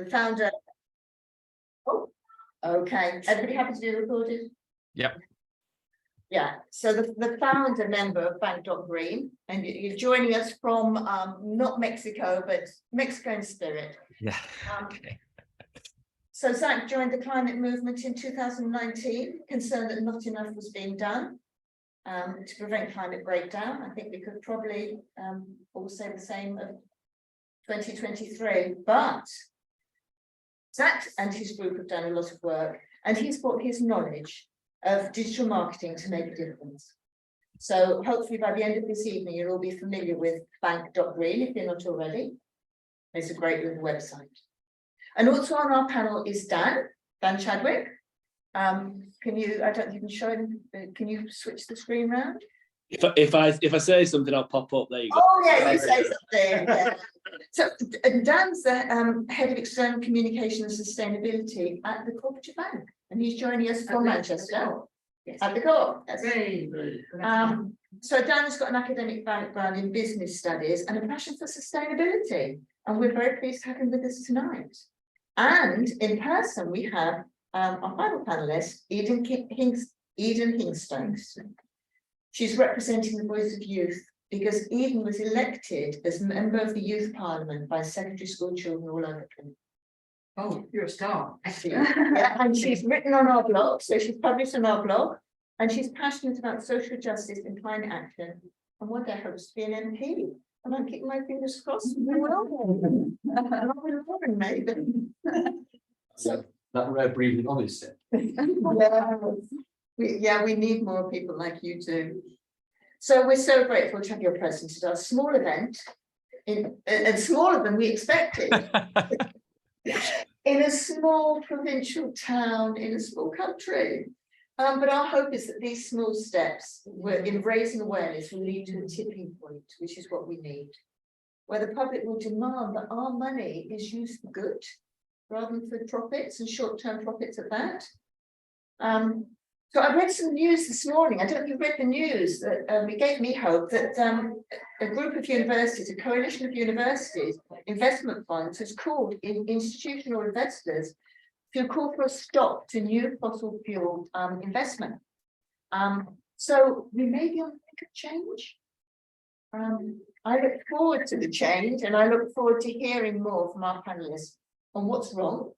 The founder. Oh, okay. Everybody happy to be recorded? Yep. Yeah, so the founder member of bank.green, and you're joining us from not Mexico, but Mexico in spirit. Yeah. Okay. So Zak joined the climate movement in 2019, concerned that not enough was being done to prevent climate breakdown. I think we could probably all say the same of 2023, but Zak and his group have done a lot of work, and he's brought his knowledge of digital marketing to make a difference. So hopefully by the end of this evening, you'll all be familiar with bank.green if you're not already. It's a great little website. And also on our panel is Dan Chadwick. Can you, I don't think you can show him, can you switch the screen round? If I say something, I'll pop up. There you go. Oh yeah, you say something. Yeah. So Dan's the head of external communication and sustainability at the Co-operative Bank, and he's joining us from Manchester. Yes. At the Co-op. So Dan has got an academic background in business studies and a passion for sustainability, and we're very pleased to have him with us tonight. And in person, we have our final panelist, Eden Hingston. She's representing the voice of youth because Eden was elected as member of the Youth Parliament by secondary school children all over Plymouth. Oh, you're a star. Yeah, and she's written on our blog, so she's published on our blog, and she's passionate about social justice and climate action, and one day hopes to be an MP. And I'm keeping my fingers crossed. We will. Maybe. So that rare breed of honesty. Yeah, we need more people like you too. So we're so grateful to have your presence at our small event, and smaller than we expected, in a small provincial town, in a small country. But our hope is that these small steps in raising awareness will lead to a tipping point, which is what we need, where the public will demand that our money is used for good, rather than for profits and short-term profits at that. So I read some news this morning. I don't know if you read the news that it gave me hope that a group of universities, a coalition of universities, investment funds, has called in institutional investors to call for a stop to new fossil fuel investment. So we may be on the brink of change. I look forward to the change, and I look forward to hearing more from our panelists on what's wrong,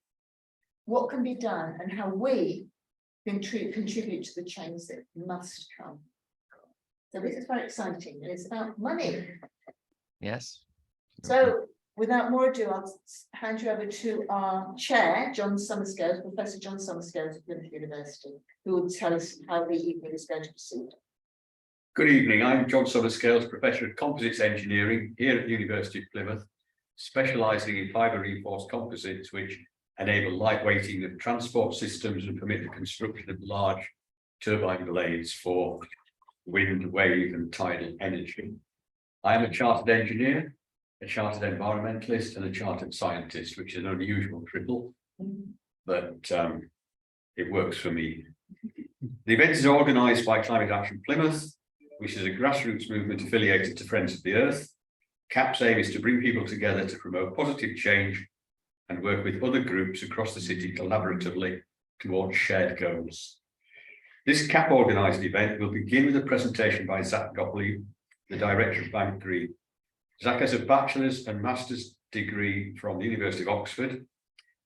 what can be done, and how we can contribute to the change that must come. So this is very exciting, and it's about money. Yes. So without more ado, I'll hand you over to our chair, John Summerscales, Professor John Summerscales of Plymouth University, who will tell us how the evening is going to proceed. Good evening, I'm John Summerscales, Professor of Composites Engineering here at the University of Plymouth, specialising in fibre reinforced composites which enable lightweighting of transport systems and permit the construction of large turbine blades for wind, wave and tidal energy. I am a chartered engineer, a chartered environmentalist and a chartered scientist, which is an unusual triple, but it works for me. The event is organised by Climate Action Plymouth, which is a grassroots movement affiliated to Friends of the Earth. CAP's aim is to bring people together to promote positive change and work with other groups across the city collaboratively towards shared goals. This CAP organised event will begin with a presentation by Zak Gottlieb, the director of bank.green. Zak has a bachelor's and master's degree from the University of Oxford.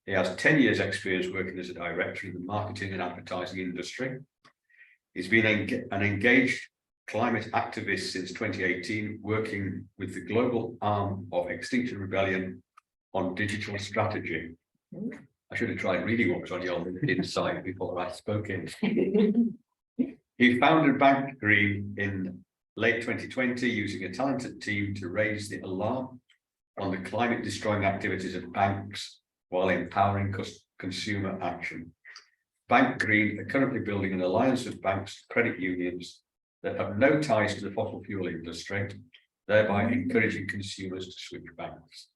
He has 10 years experience working as a director in the marketing and advertising industry. He's been an engaged climate activist since 2018, working with the global arm of Extinction Rebellion on digital strategy. I should have tried reading what was on your LinkedIn site before I spoke in. He founded bank.green in late 2020 using a talented team to raise the alarm on the climate destroying activities of banks while empowering consumer action. bank.green are currently building an alliance of banks and credit unions that have no ties to the fossil fuel industry, thereby encouraging consumers to switch banks.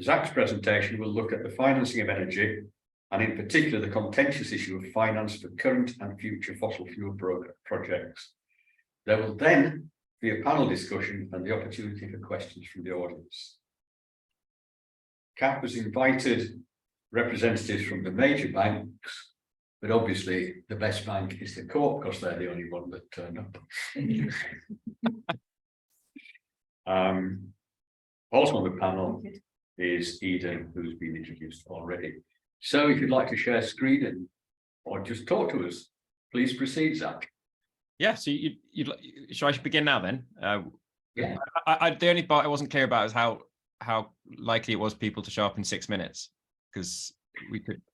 Zak's presentation will look at the financing of energy, and in particular the contentious issue of finance for current and future fossil fuel projects. There will then be a panel discussion and the opportunity for questions from the audience. CAP has invited representatives from the major banks, but obviously the best bank is the Co-op because they're the only one that turned up. Also on the panel is Eden, who's been introduced already. So if you'd like to share screen or just talk to us, please proceed, Zak. Yeah, so should I begin now then? Yeah. The only part I wasn't clear about is how likely it was people to show up in 6 minutes, because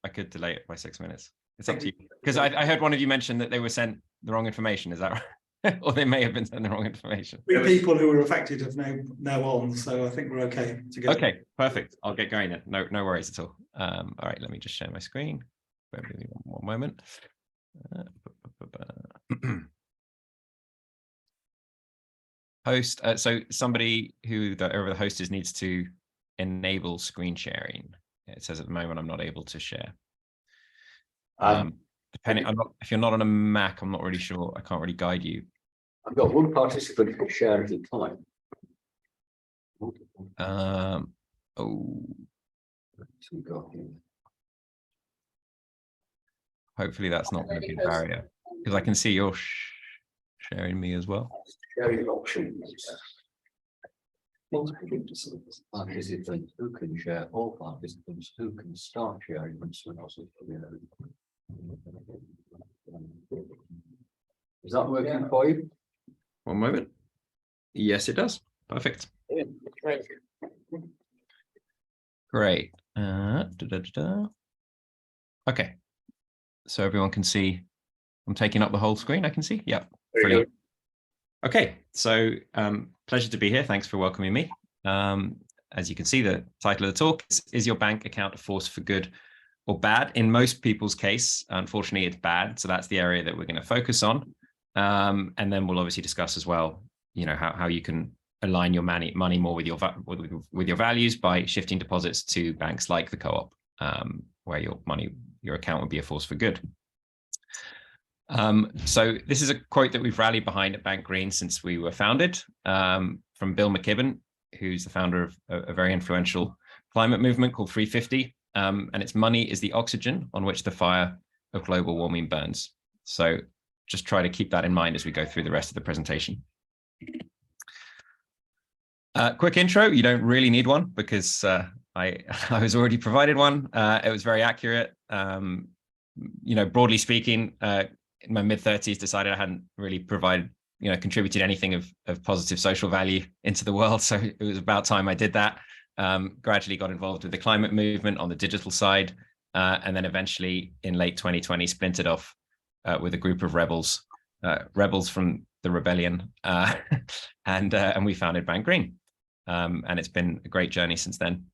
I could delay it by 6 minutes. It's up to you. Because I heard one of you mention that they were sent the wrong information. Is that right? Or they may have been sent the wrong information. We people who were affected have now on, so I think we're okay to go. Okay, perfect. I'll get going then. No worries at all. All right, let me just share my screen. Bear with me one moment. Host. So somebody whoever the host is needs to enable screen sharing. It says at the moment I'm not able to share. Depending, if you're not on a Mac, I'm not really sure. I can't really guide you. I've got one participant who can share at a time. Hopefully that's not going to be a barrier, because I can see you're sharing me as well. Sharing options. Participants who can share, all participants who can start sharing when someone else is. Is that working for you? One moment. Yes, it does. Perfect. Great. Okay. So everyone can see I'm taking up the whole screen. I can see. Yeah. Brilliant. Okay. So pleasure to be here. Thanks for welcoming me. As you can see, the title of the talk is your bank account a force for good or bad? In most people's case, unfortunately, it's bad. So that's the area that we're going to focus on. And then we'll obviously discuss as well, how you can align your money more with your values by shifting deposits to banks like the Co-op, where your account would be a force for good. So this is a quote that we've rallied behind at bank.green since we were founded, from Bill McKibben, who's the founder of a very influential climate movement called 350. And its money is the oxygen on which the fire of global warming burns. So just try to keep that in mind as we go through the rest of the presentation. Quick intro, you don't really need one because I was already provided one. It was very accurate. Broadly speaking, in my mid-30s, decided I hadn't really contributed anything of positive social value into the world. So it was about time I did that. Gradually got involved with the climate movement on the digital side, and then eventually in late 2020 splintered off with a group of rebels from the rebellion, and we founded bank.green, and it's been a great journey since then.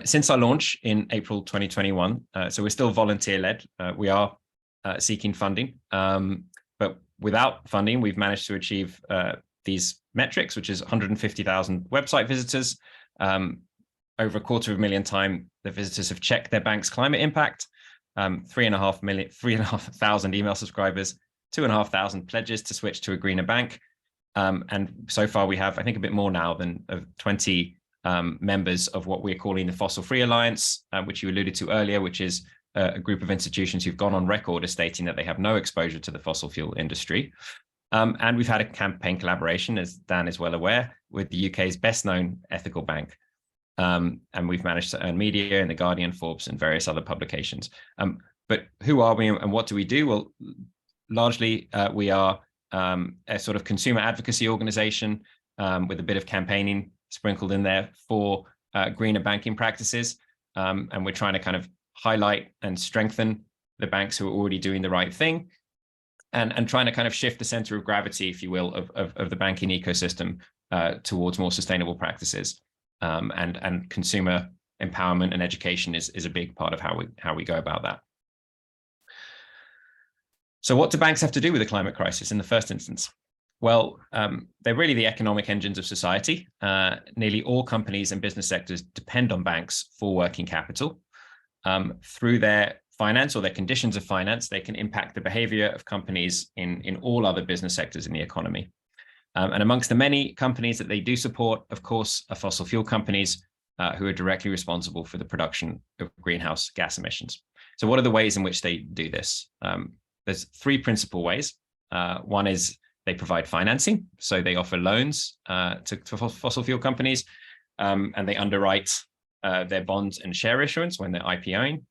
Since our launch in April 2021, so we're still volunteer-led. We are seeking funding, but without funding, we've managed to achieve these metrics, which is 150,000 website visitors. Over 250,000 times the visitors have checked their bank's climate impact, 3,500 email subscribers, 2,500 pledges to switch to a greener bank. And so far we have, I think, a bit more now than 20 members of what we're calling the Fossil Free Alliance, which you alluded to earlier, which is a group of institutions who've gone on record as stating that they have no exposure to the fossil fuel industry. And we've had a campaign collaboration, as Dan is well aware, with the UK's best known ethical bank. And we've managed to earn media in The Guardian, Forbes, and various other publications. But who are we and what do we do? Well, largely we are a sort of consumer advocacy organization with a bit of campaigning sprinkled in there for greener banking practices. And we're trying to kind of highlight and strengthen the banks who are already doing the right thing, and trying to kind of shift the center of gravity, if you will, of the banking ecosystem towards more sustainable practices. And consumer empowerment and education is a big part of how we go about that. So what do banks have to do with the climate crisis in the first instance? Well, they're really the economic engines of society. Nearly all companies and business sectors depend on banks for working capital. Through their finance or their conditions of finance, they can impact the behavior of companies in all other business sectors in the economy. And amongst the many companies that they do support, of course, are fossil fuel companies, who are directly responsible for the production of greenhouse gas emissions. So what are the ways in which they do this? There's three principal ways. One is they provide financing. So they offer loans to fossil fuel companies, and they underwrite their bonds and share issuance when they're IPOing.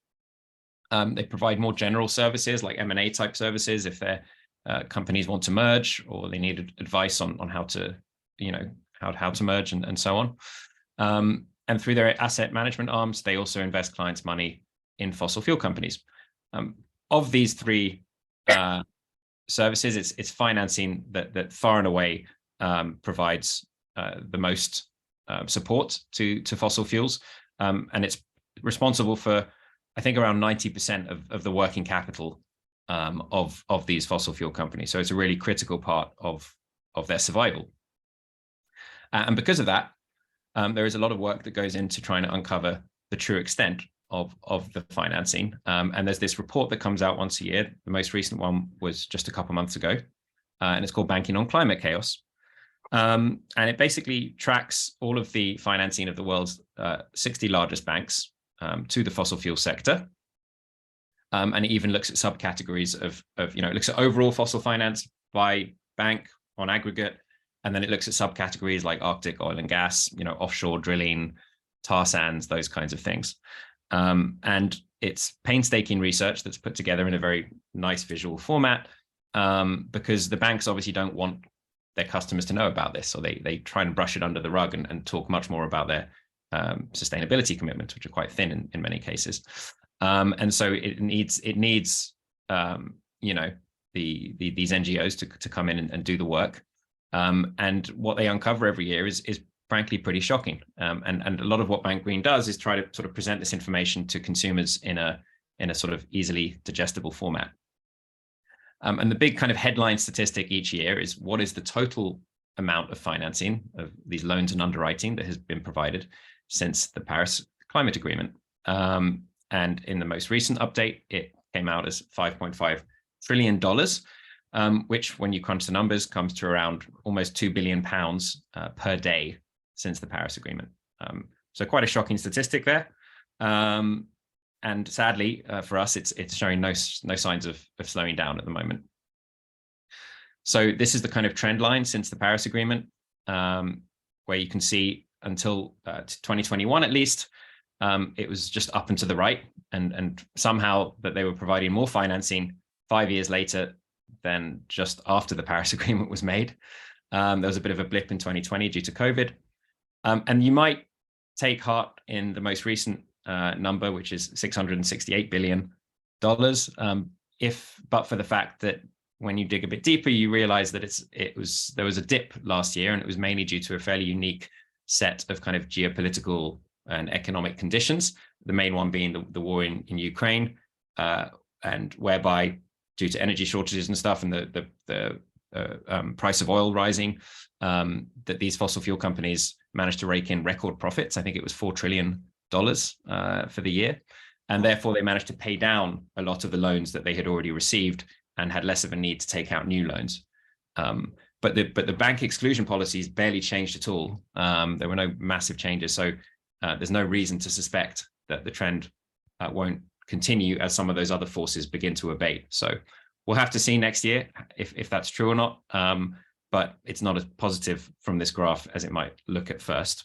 They provide more general services like M&A type services if their companies want to merge or they need advice on how to, how to merge and so on. And through their asset management arms, they also invest clients' money in fossil fuel companies. Of these three services, it's financing that far and away provides the most support to fossil fuels, and it's responsible for, I think, around 90% of the working capital of these fossil fuel companies. So it's a really critical part of their survival. And because of that, there is a lot of work that goes into trying to uncover the true extent of the financing. And there's this report that comes out once a year. The most recent one was just a couple of months ago, and it's called Banking on Climate Chaos. And it basically tracks all of the financing of the world's 60 largest banks to the fossil fuel sector. And it even looks at subcategories of it looks at overall fossil finance by bank on aggregate. And then it looks at subcategories like Arctic oil and gas, offshore drilling, tar sands, those kinds of things. And it's painstaking research that's put together in a very nice visual format, because the banks obviously don't want their customers to know about this. So they try and brush it under the rug and talk much more about their sustainability commitments, which are quite thin in many cases. And so it needs these NGOs to come in and do the work. And what they uncover every year is frankly pretty shocking. And a lot of what bank.green does is try to sort of present this information to consumers in a sort of easily digestible format. And the big kind of headline statistic each year is what is the total amount of financing of these loans and underwriting that has been provided since the Paris Climate Agreement. And in the most recent update, it came out as $5.5 trillion, which, when you crunch the numbers, comes to around almost £2 billion per day since the Paris Agreement. So quite a shocking statistic there. And sadly for us, it's showing no signs of slowing down at the moment. So this is the kind of trend line since the Paris Agreement, where you can see until 2021 at least, it was just up and to the right, and somehow that they were providing more financing 5 years later than just after the Paris Agreement was made. There was a bit of a blip in 2020 due to COVID. And you might take heart in the most recent number, which is $668 billion, but for the fact that when you dig a bit deeper, you realize that there was a dip last year, and it was mainly due to a fairly unique set of kind of geopolitical and economic conditions. The main one being the war in Ukraine, and whereby, due to energy shortages and stuff, and the price of oil rising, that these fossil fuel companies managed to rake in record profits. I think it was $4 trillion for the year, and therefore they managed to pay down a lot of the loans that they had already received and had less of a need to take out new loans. But the bank exclusion policies barely changed at all. There were no massive changes, so there's no reason to suspect that the trend won't continue as some of those other forces begin to abate. So we'll have to see next year if that's true or not. But it's not as positive from this graph as it might look at first.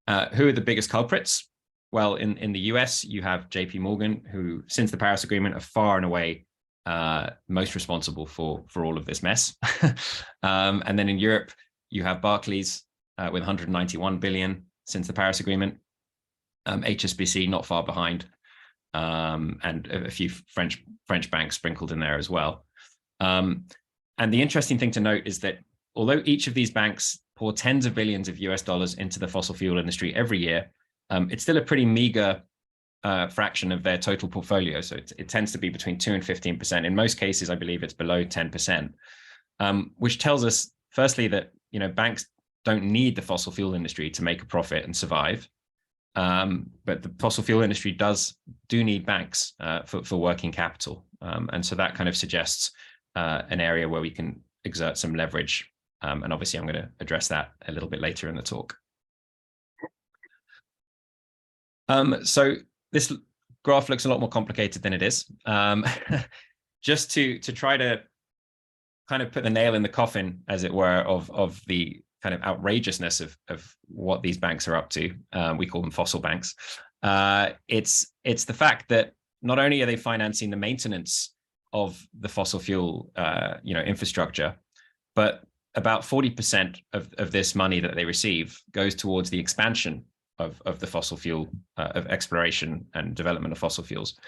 Who are the biggest culprits? Well, in the US, you have JP Morgan, who, since the Paris Agreement, are far and away most responsible for all of this mess. And then in Europe, you have Barclays with 191 billion since the Paris Agreement. HSBC not far behind, and a few French banks sprinkled in there as well. And the interesting thing to note is that although each of these banks pour tens of billions of US dollars into the fossil fuel industry every year, it's still a pretty meager fraction of their total portfolio. So it tends to be between 2 and 15%. In most cases, I believe it's below 10%, which tells us, firstly, that banks don't need the fossil fuel industry to make a profit and survive. But the fossil fuel industry do need banks for working capital. And so that kind of suggests an area where we can exert some leverage. And obviously, I'm going to address that a little bit later in the talk. So this graph looks a lot more complicated than it is. Just to try to kind of put the nail in the coffin, as it were, of the kind of outrageousness of what these banks are up to. We call them fossil banks. It's the fact that not only are they financing the maintenance of the fossil fuel infrastructure, but about 40% of this money that they receive goes towards the expansion of the fossil fuel, of exploration and development of fossil fuels.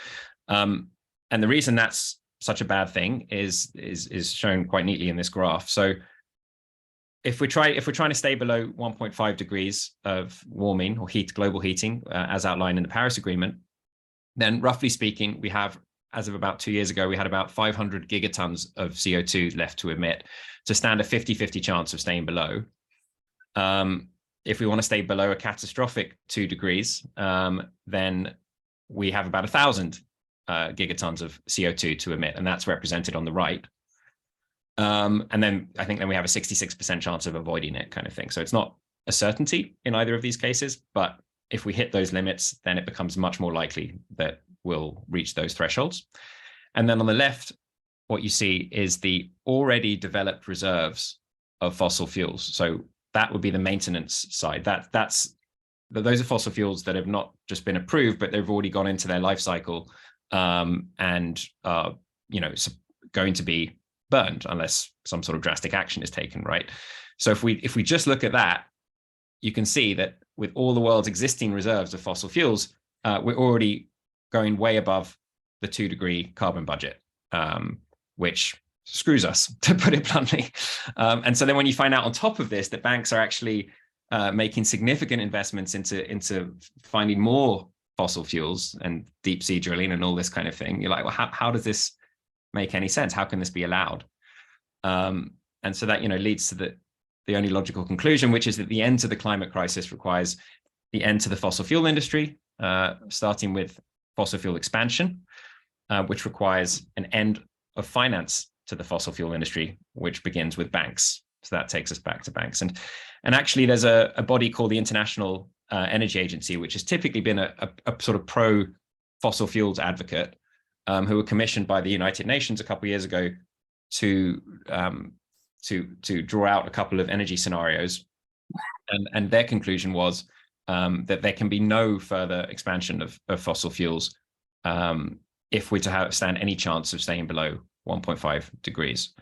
And the reason that's such a bad thing is shown quite neatly in this graph. So if we're trying to stay below 1.5 degrees of warming or global heating, as outlined in the Paris Agreement, then roughly speaking, we have, as of about 2 years ago, we had about 500 gigatons of CO2 left to emit to stand a 50-50 chance of staying below. If we want to stay below a catastrophic 2 degrees, then we have about 1,000 gigatons of CO2 to emit, and that's represented on the right. And then I think we have a 66% chance of avoiding it, kind of thing. So it's not a certainty in either of these cases, but if we hit those limits, then it becomes much more likely that we'll reach those thresholds. And then on the left, what you see is the already developed reserves of fossil fuels. So that would be the maintenance side. Those are fossil fuels that have not just been approved, but they've already gone into their life cycle and are, going to be burned unless some sort of drastic action is taken, right? So if we just look at that, you can see that with all the world's existing reserves of fossil fuels, we're already going way above the 2-degree carbon budget, which screws us, to put it bluntly. And so then when you find out on top of this that banks are actually making significant investments into finding more fossil fuels and deep sea drilling and all this kind of thing, you're like, well, how does this make any sense? How can this be allowed? And so that leads to the only logical conclusion, which is that the end to the climate crisis requires the end to the fossil fuel industry, starting with fossil fuel expansion, which requires an end of finance to the fossil fuel industry, which begins with banks. So that takes us back to banks. And actually, there's a body called the International Energy Agency, which has typically been a sort of pro-fossil fuels advocate, who were commissioned by the United Nations a couple of years ago to draw out a couple of energy scenarios. And their conclusion was that there can be no further expansion of fossil fuels if we're to stand any chance of staying below 1.5 degrees.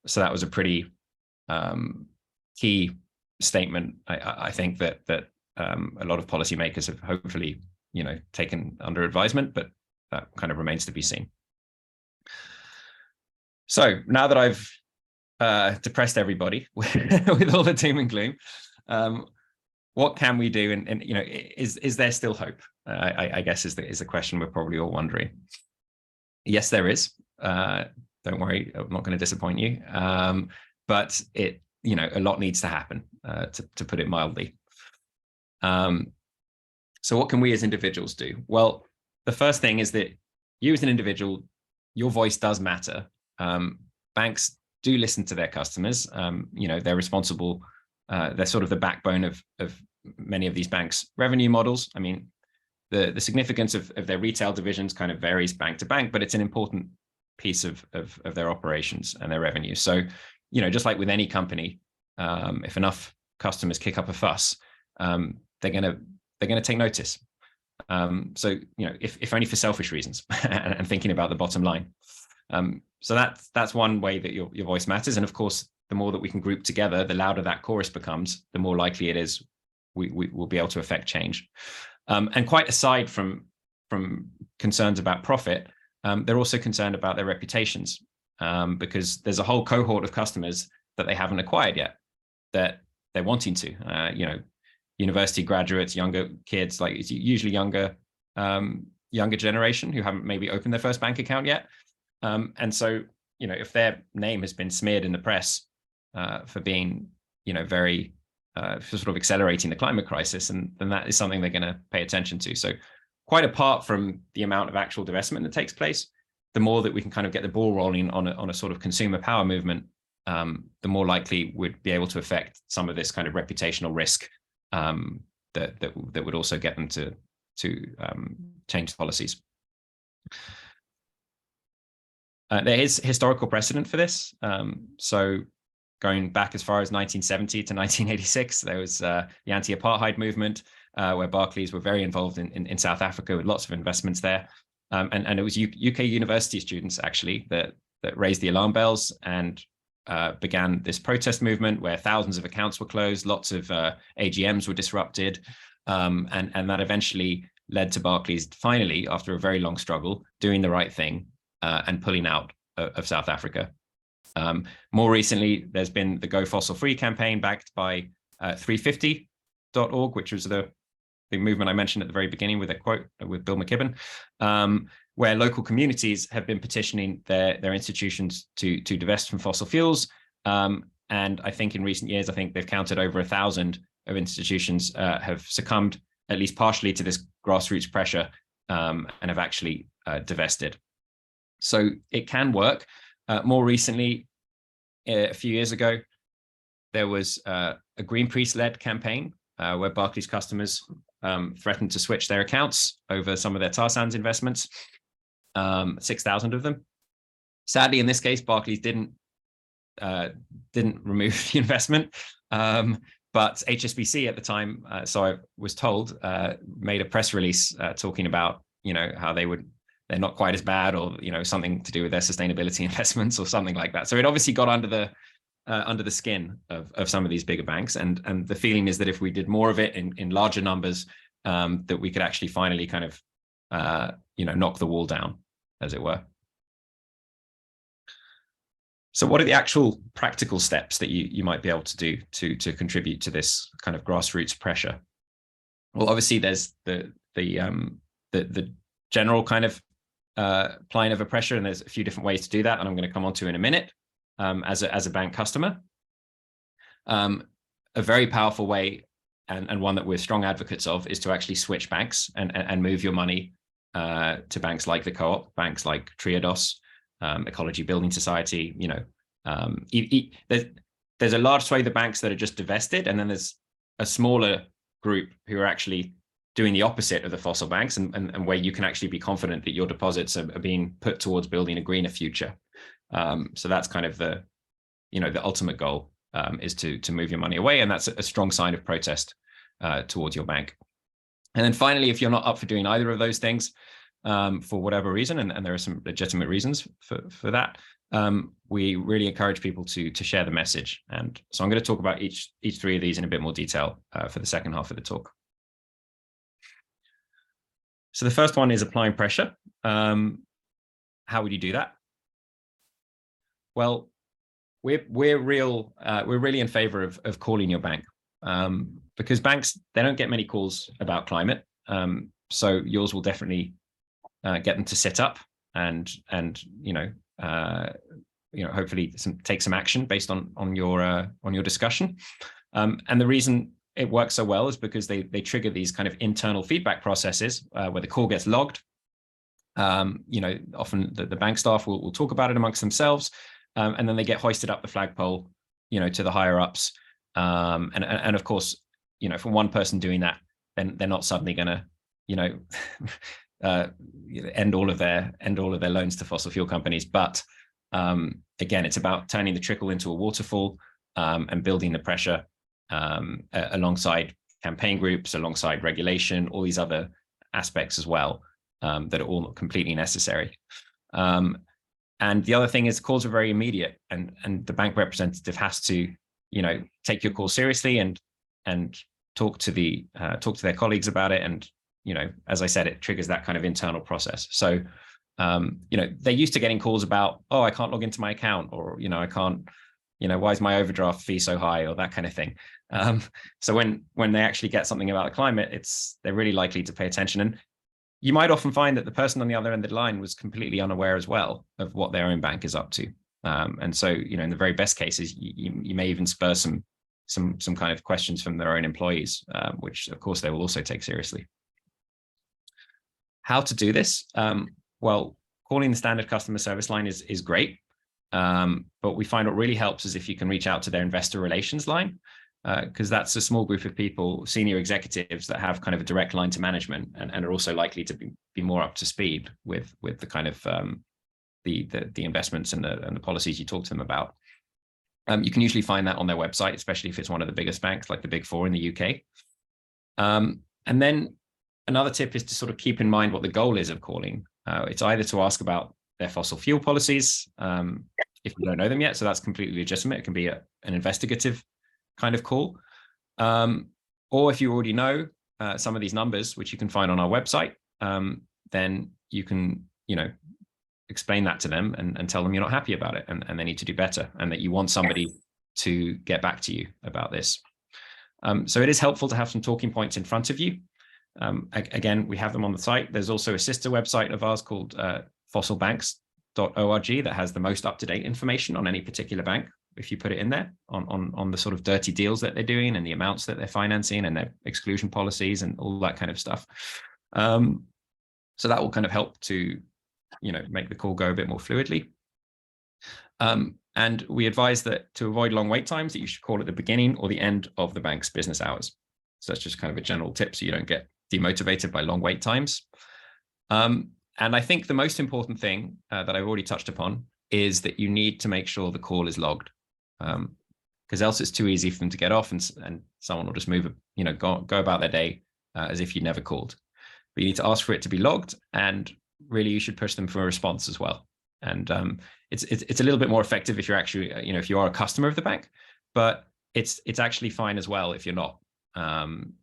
So that was a pretty key statement, I think, that a lot of policymakers have hopefully taken under advisement, but that kind of remains to be seen. So now that I've depressed everybody with all the doom and gloom, what can we do? And is there still hope? I guess is the question we're probably all wondering. Yes, there is. Don't worry, I'm not going to disappoint you. But a lot needs to happen, to put it mildly. So what can we as individuals do? Well, the first thing is that you as an individual, your voice does matter. Banks do listen to their customers. They're responsible. They're sort of the backbone of many of these banks' revenue models. I mean, the significance of their retail divisions kind of varies bank to bank, but it's an important piece of their operations and their revenue. So, just like with any company, if enough customers kick up a fuss, they're gonna take notice. So, if only for selfish reasons and thinking about the bottom line. So that's one way that your voice matters. And of course, the more that we can group together, the louder that chorus becomes, the more likely it is we will be able to affect change. And quite aside from concerns about profit, they're also concerned about their reputations, because there's a whole cohort of customers that they haven't acquired yet that they're wanting to. University graduates, younger kids, like it's usually younger generation who haven't maybe opened their first bank account yet. And so, if their name has been smeared in the press for being, very for sort of accelerating the climate crisis, and then that is something they're going to pay attention to. So quite apart from the amount of actual divestment that takes place, the more that we can kind of get the ball rolling on a sort of consumer power movement, the more likely we'd be able to affect some of this kind of reputational risk that would also get them to change policies. There is historical precedent for this. So going back as far as 1970 to 1986, there was the anti-apartheid movement, where Barclays were very involved in South Africa with lots of investments there. And it was UK university students actually that raised the alarm bells and began this protest movement where thousands of accounts were closed, lots of AGMs were disrupted, and that eventually led to Barclays finally, after a very long struggle, doing the right thing and pulling out of South Africa. More recently, there's been the Go Fossil Free campaign backed by 350.org, which was the movement I mentioned at the very beginning with a quote with Bill McKibben, where local communities have been petitioning their institutions to divest from fossil fuels. And I think in recent years, I think they've counted over 1,000 of institutions have succumbed at least partially to this grassroots pressure and have actually divested. So it can work. More recently, a few years ago, there was a Greenpeace-led campaign where Barclays customers threatened to switch their accounts over some of their tar sands investments, 6,000 of them. Sadly, in this case, Barclays didn't remove the investment, but HSBC at the time, so I was told, made a press release talking about, how they're not quite as bad, or something to do with their sustainability investments or something like that. So it obviously got under the skin of some of these bigger banks, and the feeling is that if we did more of it in larger numbers, that we could actually finally kind of knock the wall down, as it were. So what are the actual practical steps that you might be able to do to contribute to this kind of grassroots pressure? Well, obviously there's the general kind of applying of a pressure, and there's a few different ways to do that, and I'm going to come on to in a minute. As a bank customer, a very powerful way, and one that we're strong advocates of, is to actually switch banks and move your money to banks like the Co-op, banks like Triodos, Ecology Building Society. There's a large swathe of banks that are just divested, and then there's a smaller group who are actually doing the opposite of the fossil banks, and where you can actually be confident that your deposits are being put towards building a greener future. So that's kind of the ultimate goal, is to move your money away, and that's a strong sign of protest towards your bank. And then finally, if you're not up for doing either of those things, for whatever reason, and there are some legitimate reasons for that, we really encourage people to share the message. And so I'm going to talk about each three of these in a bit more detail for the second half of the talk. So the first one is applying pressure. How would you do that? Well, we're really in favor of calling your bank, because banks, they don't get many calls about climate. So yours will definitely get them to sit up and hopefully take some action based on your discussion. And the reason it works so well is because they trigger these kind of internal feedback processes where the call gets logged. Often the bank staff will talk about it amongst themselves, and then they get hoisted up the flagpole, to the higher ups. And of course, from one person doing that, then they're not suddenly going to, end all of their loans to fossil fuel companies. But again, it's about turning the trickle into a waterfall, and building the pressure alongside campaign groups, alongside regulation, all these other aspects as well, that are all completely necessary. And the other thing is calls are very immediate, and the bank representative has to, take your call seriously and talk to their colleagues about it. And, as I said, it triggers that kind of internal process. So, they're used to getting calls about, oh, I can't log into my account, or, I can't, why is my overdraft fee so high, or that kind of thing. So when they actually get something about the climate, they're really likely to pay attention. And you might often find that the person on the other end of the line was completely unaware as well of what their own bank is up to. And so, in the very best cases, you may even spur some kind of questions from their own employees, which of course they will also take seriously. How to do this? Well, calling the standard customer service line is great. But we find what really helps is if you can reach out to their investor relations line. because that's a small group of people, senior executives that have kind of a direct line to management and are also likely to be more up to speed with the kind of the investments and the policies you talk to them about. You can usually find that on their website, especially if it's one of the biggest banks like the Big Four in the UK. And then another tip is to sort of keep in mind what the goal is of calling. It's either to ask about their fossil fuel policies, if you don't know them yet, so that's completely legitimate. It can be an investigative kind of call. Or if you already know some of these numbers, which you can find on our website, then you can, explain that to them and tell them you're not happy about it and they need to do better and that you want somebody to get back to you about this. So it is helpful to have some talking points in front of you. Again, we have them on the site. There's also a sister website of ours called fossilbanks.org that has the most up-to-date information on any particular bank. If you put it in there on the sort of dirty deals that they're doing and the amounts that they're financing and their exclusion policies and all that kind of stuff. So that will kind of help to, make the call go a bit more fluidly. And we advise that to avoid long wait times that you should call at the beginning or the end of the bank's business hours. So that's just kind of a general tip so you don't get demotivated by long wait times. And I think the most important thing that I've already touched upon is that you need to make sure the call is logged, because else it's too easy for them to get off and someone will just move, go about their day as if you never called. But you need to ask for it to be logged, and really you should push them for a response as well. And it's a little bit more effective if you're actually, if you are a customer of the bank, but it's actually fine as well if you're not.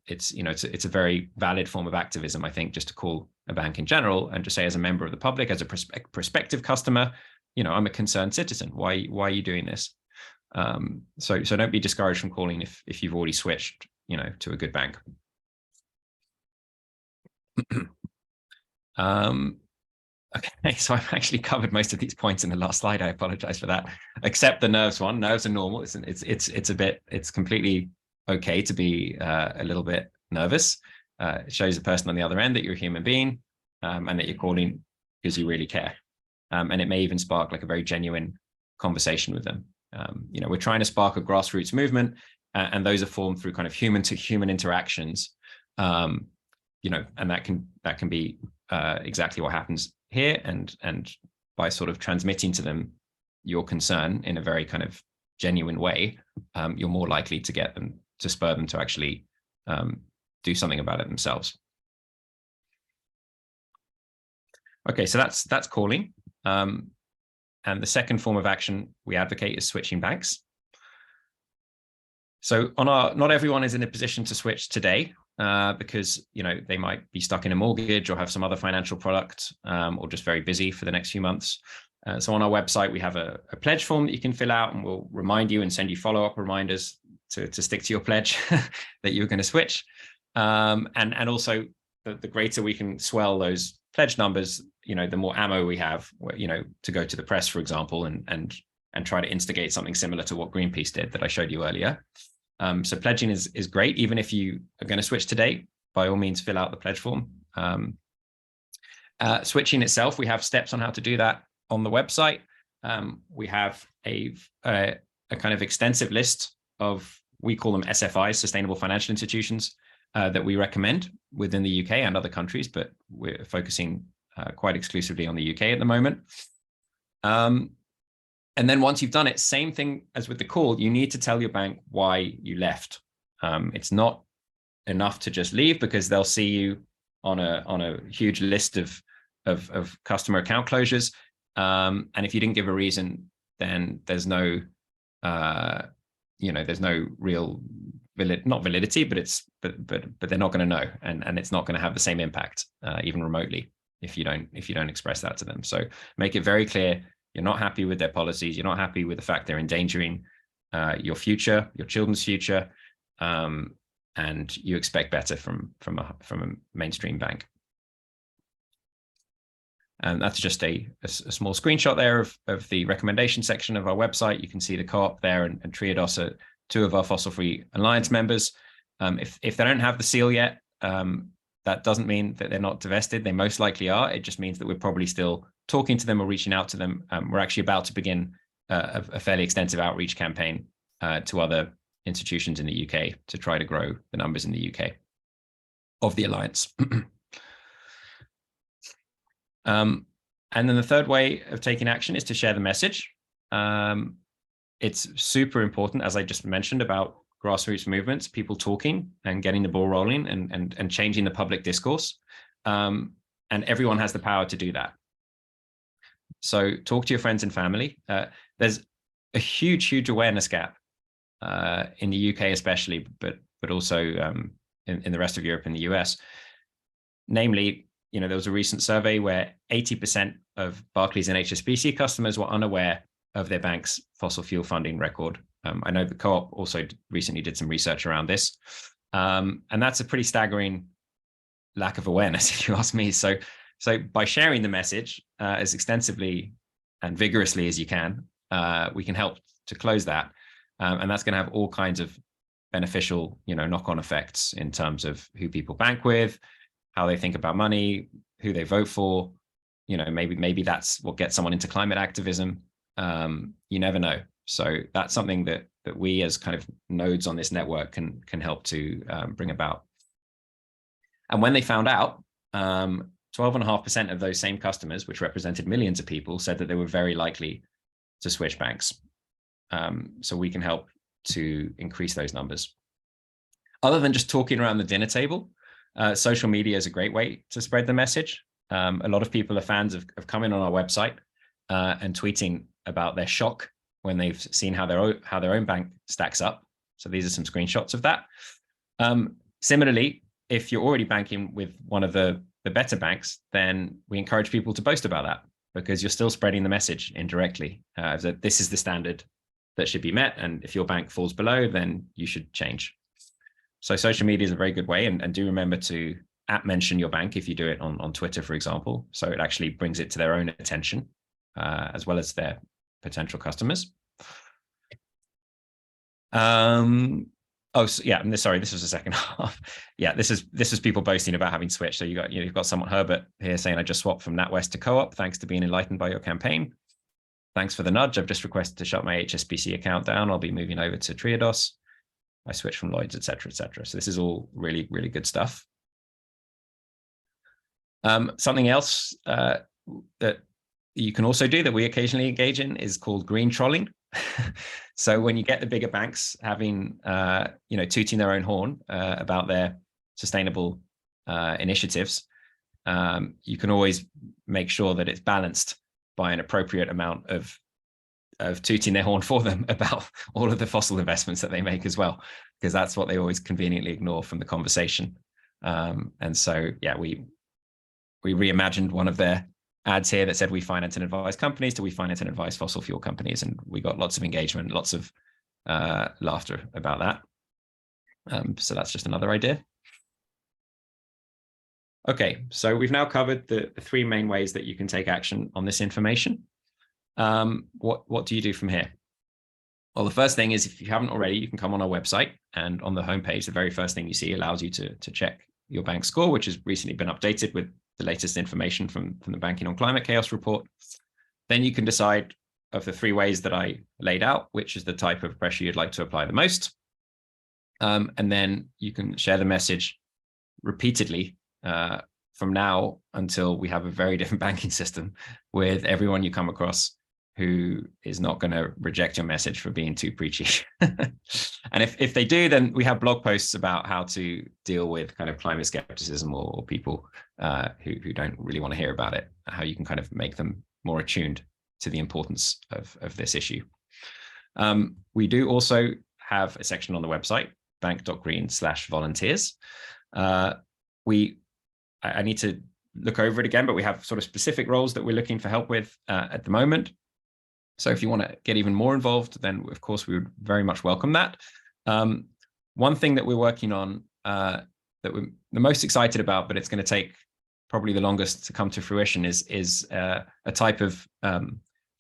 It's a very valid form of activism, I think, just to call a bank in general and just say, as a member of the public, as a prospective customer, I'm a concerned citizen. Why are you doing this? So don't be discouraged from calling if you've already switched, to a good bank. Okay, so I've actually covered most of these points in the last slide. I apologize for that, except the nerves one. Nerves are normal. It's completely okay to be a little bit nervous. It shows the person on the other end that you're a human being and that you're calling because you really care. And it may even spark like a very genuine conversation with them. We're trying to spark a grassroots movement, and those are formed through kind of human to human interactions. And that can be exactly what happens here, and by sort of transmitting to them your concern in a very kind of genuine way, you're more likely to get them to spur them to actually do something about it themselves. Okay, so that's calling. And the second form of action we advocate is switching banks. So not everyone is in a position to switch today because they might be stuck in a mortgage or have some other financial product or just very busy for the next few months. So on our website, we have a pledge form that you can fill out, and we'll remind you and send you follow-up reminders to stick to your pledge that you're going to switch. And also the greater we can swell those pledge numbers, the more ammo we have, to go to the press, for example, and try to instigate something similar to what Greenpeace did that I showed you earlier. So pledging is great. Even if you are going to switch today, by all means, fill out the pledge form. Switching itself, we have steps on how to do that on the website. We have a kind of extensive list of, we call them SFIs, Sustainable Financial Institutions, that we recommend within the UK and other countries, but we're focusing quite exclusively on the UK at the moment. And then once you've done it, same thing as with the call, you need to tell your bank why you left. It's not enough to just leave, because they'll see you on a huge list of customer account closures. And if you didn't give a reason, then there's no, there's no real not validity, but they're not going to know, and it's not going to have the same impact, even remotely, if you don't express that to them. So make it very clear you're not happy with their policies, you're not happy with the fact they're endangering your future, your children's future, and you expect better from a mainstream bank. And that's just a small screenshot there of the recommendation section of our website. You can see the Co-op there and Triodos are two of our fossil-free alliance members. If they don't have the seal yet, that doesn't mean that they're not divested. They most likely are. It just means that we're probably still talking to them or reaching out to them. We're actually about to begin a fairly extensive outreach campaign to other institutions in the UK to try to grow the numbers in the UK of the alliance. And then the third way of taking action is to share the message. It's super important, as I just mentioned, about grassroots movements, people talking and getting the ball rolling and changing the public discourse. And everyone has the power to do that. So talk to your friends and family. There's a huge awareness gap in the UK especially, but also in the rest of Europe and the US. Namely, there was a recent survey where 80% of Barclays and HSBC customers were unaware of their bank's fossil fuel funding record. I know the Co-op also recently did some research around this. And that's a pretty staggering lack of awareness, if you ask me. So by sharing the message as extensively and vigorously as you can, we can help to close that. And that's going to have all kinds of beneficial, knock-on effects in terms of who people bank with, how they think about money, who they vote for. Maybe that's what gets someone into climate activism. You never know. So that's something that we as kind of nodes on this network can help to bring about. And when they found out, 12.5% of those same customers, which represented millions of people, said that they were very likely to switch banks. So we can help to increase those numbers. Other than just talking around the dinner table, social media is a great way to spread the message. A lot of people are fans of coming on our website and tweeting about their shock when they've seen how their own bank stacks up. So these are some screenshots of that. Similarly, if you're already banking with one of the better banks, then we encourage people to boast about that, because you're still spreading the message indirectly that this is the standard that should be met. And if your bank falls below, then you should change. So social media is a very good way, and do remember to @mention your bank if you do it on Twitter, for example. So it actually brings it to their own attention as well as their potential customers. Sorry, this was the second half. Yeah, this is people boasting about having switched. So you've got someone, Herbert, here saying, I just swapped from NatWest to Co-op, thanks to being enlightened by your campaign. Thanks for the nudge. I've just requested to shut my HSBC account down. I'll be moving over to Triodos. I switched from Lloyds, et cetera, et cetera. So this is all really, really good stuff. Something else that you can also do that we occasionally engage in is called green trolling. So when you get the bigger banks having, tooting their own horn about their sustainable initiatives, you can always make sure that it's balanced by an appropriate amount of tooting their horn for them about all of the fossil investments that they make as well, because that's what they always conveniently ignore from the conversation. And so, yeah, we reimagined one of their ads here that said we finance and advise companies to we finance and advise fossil fuel companies, and we got lots of engagement, lots of laughter about that. So that's just another idea. Okay, so we've now covered the three main ways that you can take action on this information. What do you do from here? Well, the first thing is, if you haven't already, you can come on our website, and on the homepage, the very first thing you see allows you to check your bank score, which has recently been updated with the latest information from the Banking on Climate Chaos report. Then you can decide of the three ways that I laid out, which is the type of pressure you'd like to apply the most. And then you can share the message repeatedly from now until we have a very different banking system with everyone you come across who is not going to reject your message for being too preachy. And if they do, then we have blog posts about how to deal with kind of climate skepticism or people who don't really want to hear about it, how you can kind of make them more attuned to the importance of this issue. We do also have a section on the website, bank.green/volunteers. I need to look over it again, but we have sort of specific roles that we're looking for help with at the moment. So if you want to get even more involved, then of course we would very much welcome that. One thing that we're working on that we're the most excited about, but it's going to take probably the longest to come to fruition, is a type of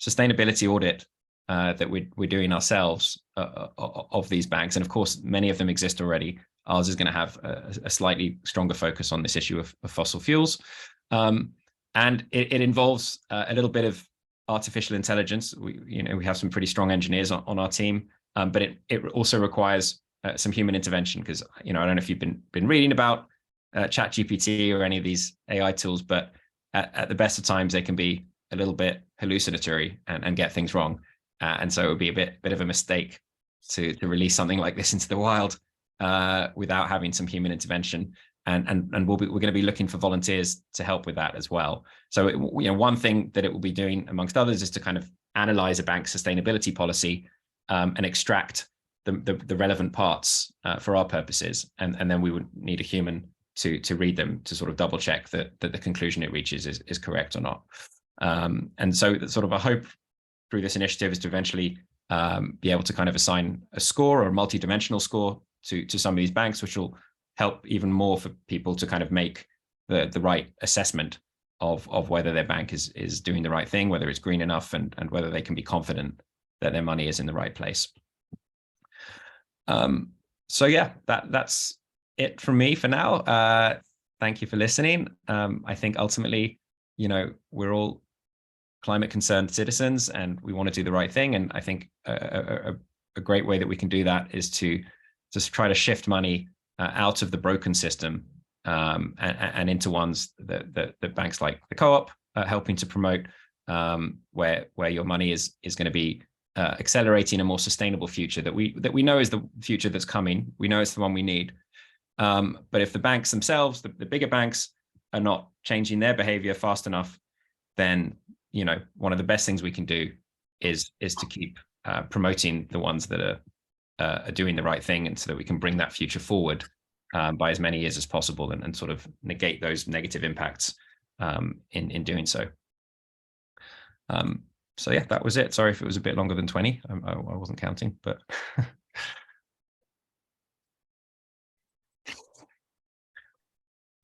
sustainability audit that we're doing ourselves of these banks. And of course, many of them exist already. Ours is going to have a slightly stronger focus on this issue of fossil fuels. And it involves a little bit of artificial intelligence. We have some pretty strong engineers on our team but it also requires some human intervention, because I don't know if you've been reading about ChatGPT or any of these AI tools, but at the best of times they can be a little bit hallucinatory and get things wrong, and so it would be a bit of a mistake to release something like this into the wild without having some human intervention. And we're going to be looking for volunteers to help with that as well. So one thing that it will be doing, amongst others, is to kind of analyze a bank's sustainability policy and extract the relevant parts for our purposes, and then we would need a human to read them to sort of double check that the conclusion it reaches is correct or not. And so sort of a hope through this initiative is to eventually be able to kind of assign a score or a multi-dimensional score to some of these banks, which will help even more for people to kind of make the right assessment of whether their bank is doing the right thing, whether it's green enough, and whether they can be confident that their money is in the right place. So yeah, that's it from me for now. Thank you for listening. I think ultimately, we're all climate concerned citizens and we want to do the right thing. And I think a great way that we can do that is to just try to shift money out of the broken system and into ones that banks like the Co-op are helping to promote, where your money is going to be accelerating a more sustainable future that we know is the future that's coming. We know it's the one we need. But if the banks themselves, the bigger banks, are not changing their behavior fast enough, then one of the best things we can do is to keep promoting the ones that are doing the right thing, and so that we can bring that future forward by as many years as possible, and sort of negate those negative impacts in doing so. So yeah, that was it. Sorry if it was a bit longer than 20. I wasn't counting, but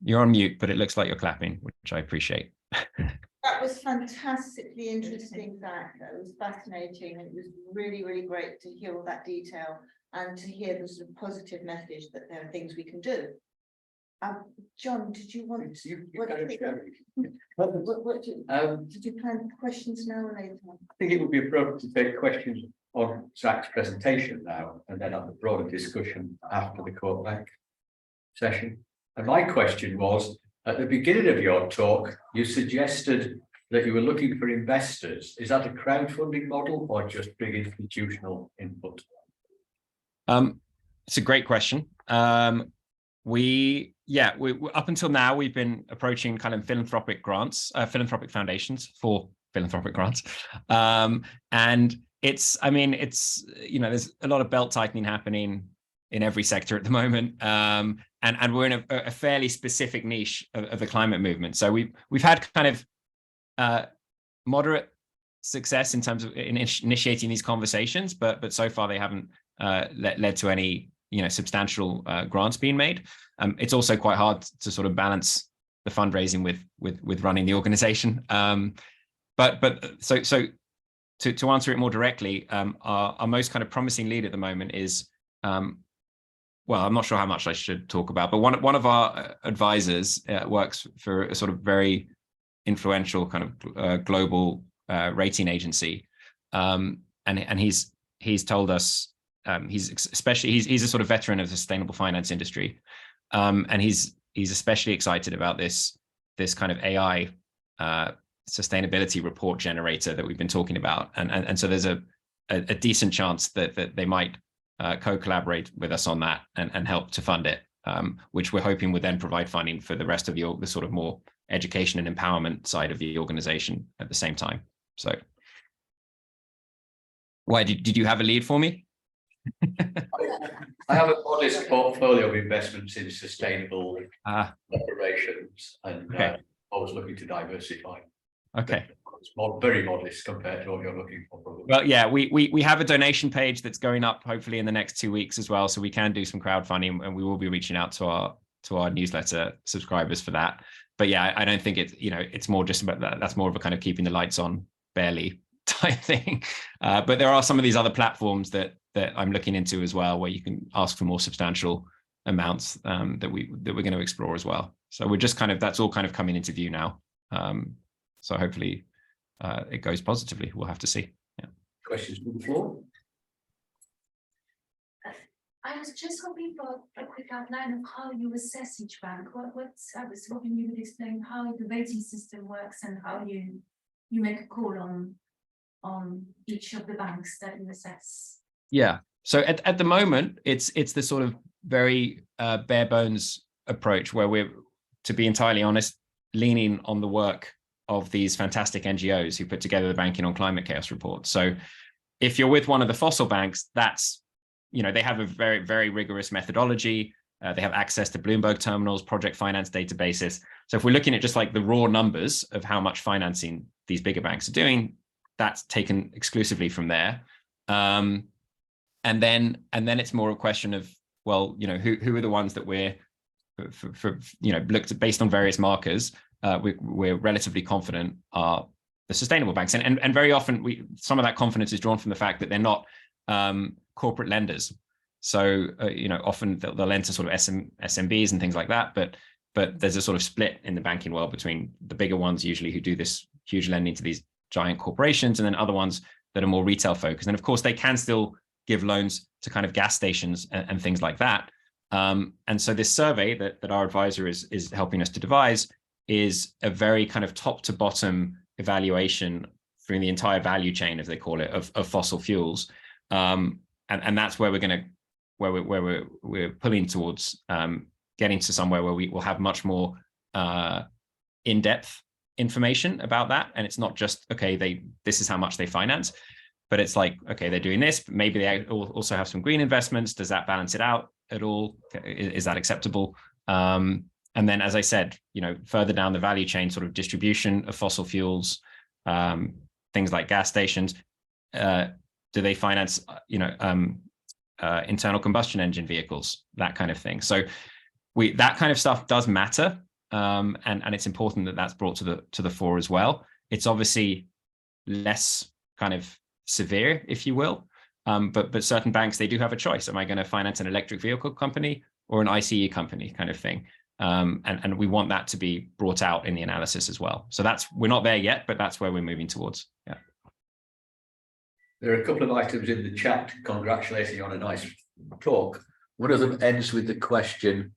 you're on mute, but it looks like you're clapping, which I appreciate. That was fantastically interesting, Zak. That was fascinating. It was really, really great to hear all that detail and to hear the sort of positive message that there are things we can do. John, did you want Did you plan questions now or later? I think it would be appropriate to take questions on Zak's presentation now, and then have a broader discussion after the core bank session. And my question was, at the beginning of your talk, you suggested that you were looking for investors. Is that a crowdfunding model or just big institutional input? It's a great question. We up until now, we've been approaching kind of philanthropic grants, philanthropic foundations for philanthropic grants. And there's a lot of belt tightening happening in every sector at the moment. And we're in a fairly specific niche of the climate movement. So we've had kind of moderate success in terms of initiating these conversations, but so far they haven't led to any substantial grants being made. It's also quite hard to sort of balance the fundraising with running the organization. But so to answer it more directly, our most kind of promising lead at the moment is, well, I'm not sure how much I should talk about, but one of our advisors works for a sort of very influential kind of global rating agency, and he's told us he's a sort of veteran of the sustainable finance industry, and he's especially excited about this kind of AI sustainability report generator that we've been talking about, and so there's a decent chance that they might co-collaborate with us on that and help to fund it, which we're hoping would then provide funding for the rest of the sort of more education and empowerment side of the organization at the same time. So why did you have a lead for me? I have a modest portfolio of investments in sustainable operations, and I was looking to diversify. Okay. It's very modest compared to what you're looking for. Probably. Well, yeah, we have a donation page that's going up hopefully in the next 2 weeks as well, so we can do some crowdfunding, and we will be reaching out to our newsletter subscribers for that. But yeah, I don't think it's more just about that. That's more of a kind of keeping the lights on barely type thing. But there are some of these other platforms that I'm looking into as well, where you can ask for more substantial amounts that we're going to explore as well. So we're just that's all kind of coming into view now. So hopefully it goes positively. We'll have to see. Yeah. Questions from the floor? I was just hoping for a quick outline of how you assess each bank. I was hoping you would explain how the rating system works and how you make a call on each of the banks that you assess. Yeah. So at the moment, it's the sort of very bare bones approach where we're, to be entirely honest, leaning on the work of these fantastic NGOs who put together the Banking on Climate Chaos report. So if you're with one of the fossil banks, that's, you know, they have a very, very rigorous methodology. They have access to Bloomberg terminals, project finance databases. So if we're looking at just like the raw numbers of how much financing these bigger banks are doing, that's taken exclusively from there. And then it's more a question of, well, you know, who are the ones that we're, you know, looked at based on various markers, we're relatively confident are the sustainable banks. And very often some of that confidence is drawn from the fact that they're not corporate lenders. So, you know, often they'll lend to sort of SMBs and things like that, but there's a sort of split in the banking world between the bigger ones usually who do this huge lending to these giant corporations, and then other ones that are more retail focused. And of course, they can still give loans to kind of gas stations and things like that. And so this survey that our advisor is helping us to devise is a very kind of top to bottom evaluation through the entire value chain, as they call it, of fossil fuels. And that's where we're pulling towards getting to somewhere where we will have much more in-depth information about that. And it's not just, okay, this is how much they finance, but it's like, okay, they're doing this, but maybe they also have some green investments. Does that balance it out at all? Is that acceptable? And then, as I said, you know, further down the value chain, sort of distribution of fossil fuels, things like gas stations. Do they finance, you know, internal combustion engine vehicles, that kind of thing? So that kind of stuff does matter, and it's important that that's brought to the fore as well. It's obviously less kind of severe, if you will, but certain banks, they do have a choice. Am I going to finance an electric vehicle company or an ICE company, kind of thing? And we want that to be brought out in the analysis as well. So we're not there yet, but that's where we're moving towards. Yeah. There are a couple of items in the chat congratulating you on a nice talk. One of them ends with the question,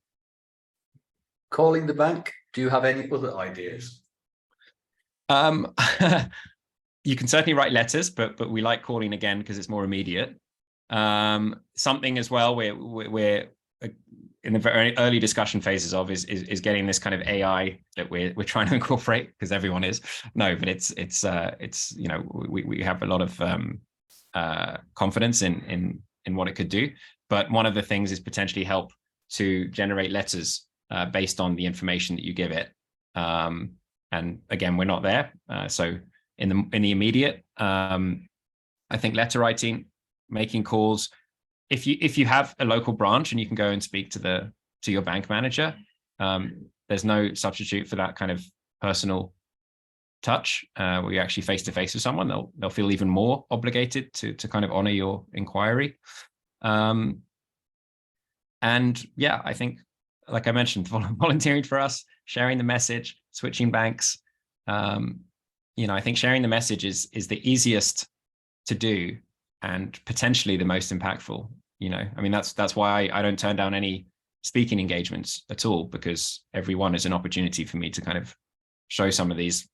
calling the bank, do you have any other ideas? You can certainly write letters, but we like calling again because it's more immediate. Something as well we're in the very early discussion phases of is getting this kind of AI that we're trying to incorporate, because everyone is. No, but it's you know, we have a lot of confidence in what it could do. But one of the things is potentially help to generate letters based on the information that you give it. And again, we're not there. So in the immediate, I think letter writing, making calls. If you have a local branch and you can go and speak to your bank manager, there's no substitute for that kind of personal touch, where you're actually face to face with someone. They'll feel even more obligated to kind of honor your inquiry. And yeah, I think, like I mentioned, volunteering for us, sharing the message, switching banks. You know, I think sharing the message is the easiest to do and potentially the most impactful. You know, I mean, that's why I don't turn down any speaking engagements at all, because every one is an opportunity for me to kind of show some of these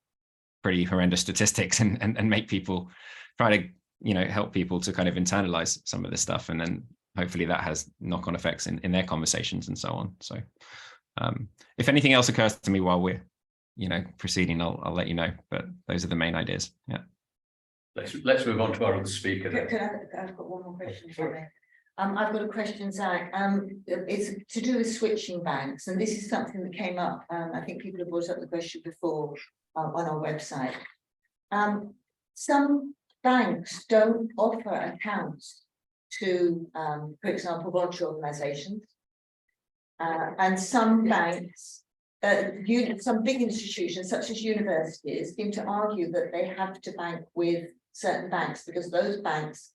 pretty horrendous statistics and make people try to, you know, help people to kind of internalize some of this stuff. And then hopefully that has knock-on effects in their conversations and so on. So if anything else occurs to me while we're, you know, proceeding, I'll let you know, but those are the main ideas. Yeah. Let's move on to our other speaker. I've got one more question for you. I've got a question, Zak. It's to do with switching banks, and this is something that came up. I think people have brought up the question before on our website. Some banks don't offer accounts to, for example, voluntary organisations, and some banks, some big institutions such as universities, seem to argue that they have to bank with certain banks because those banks,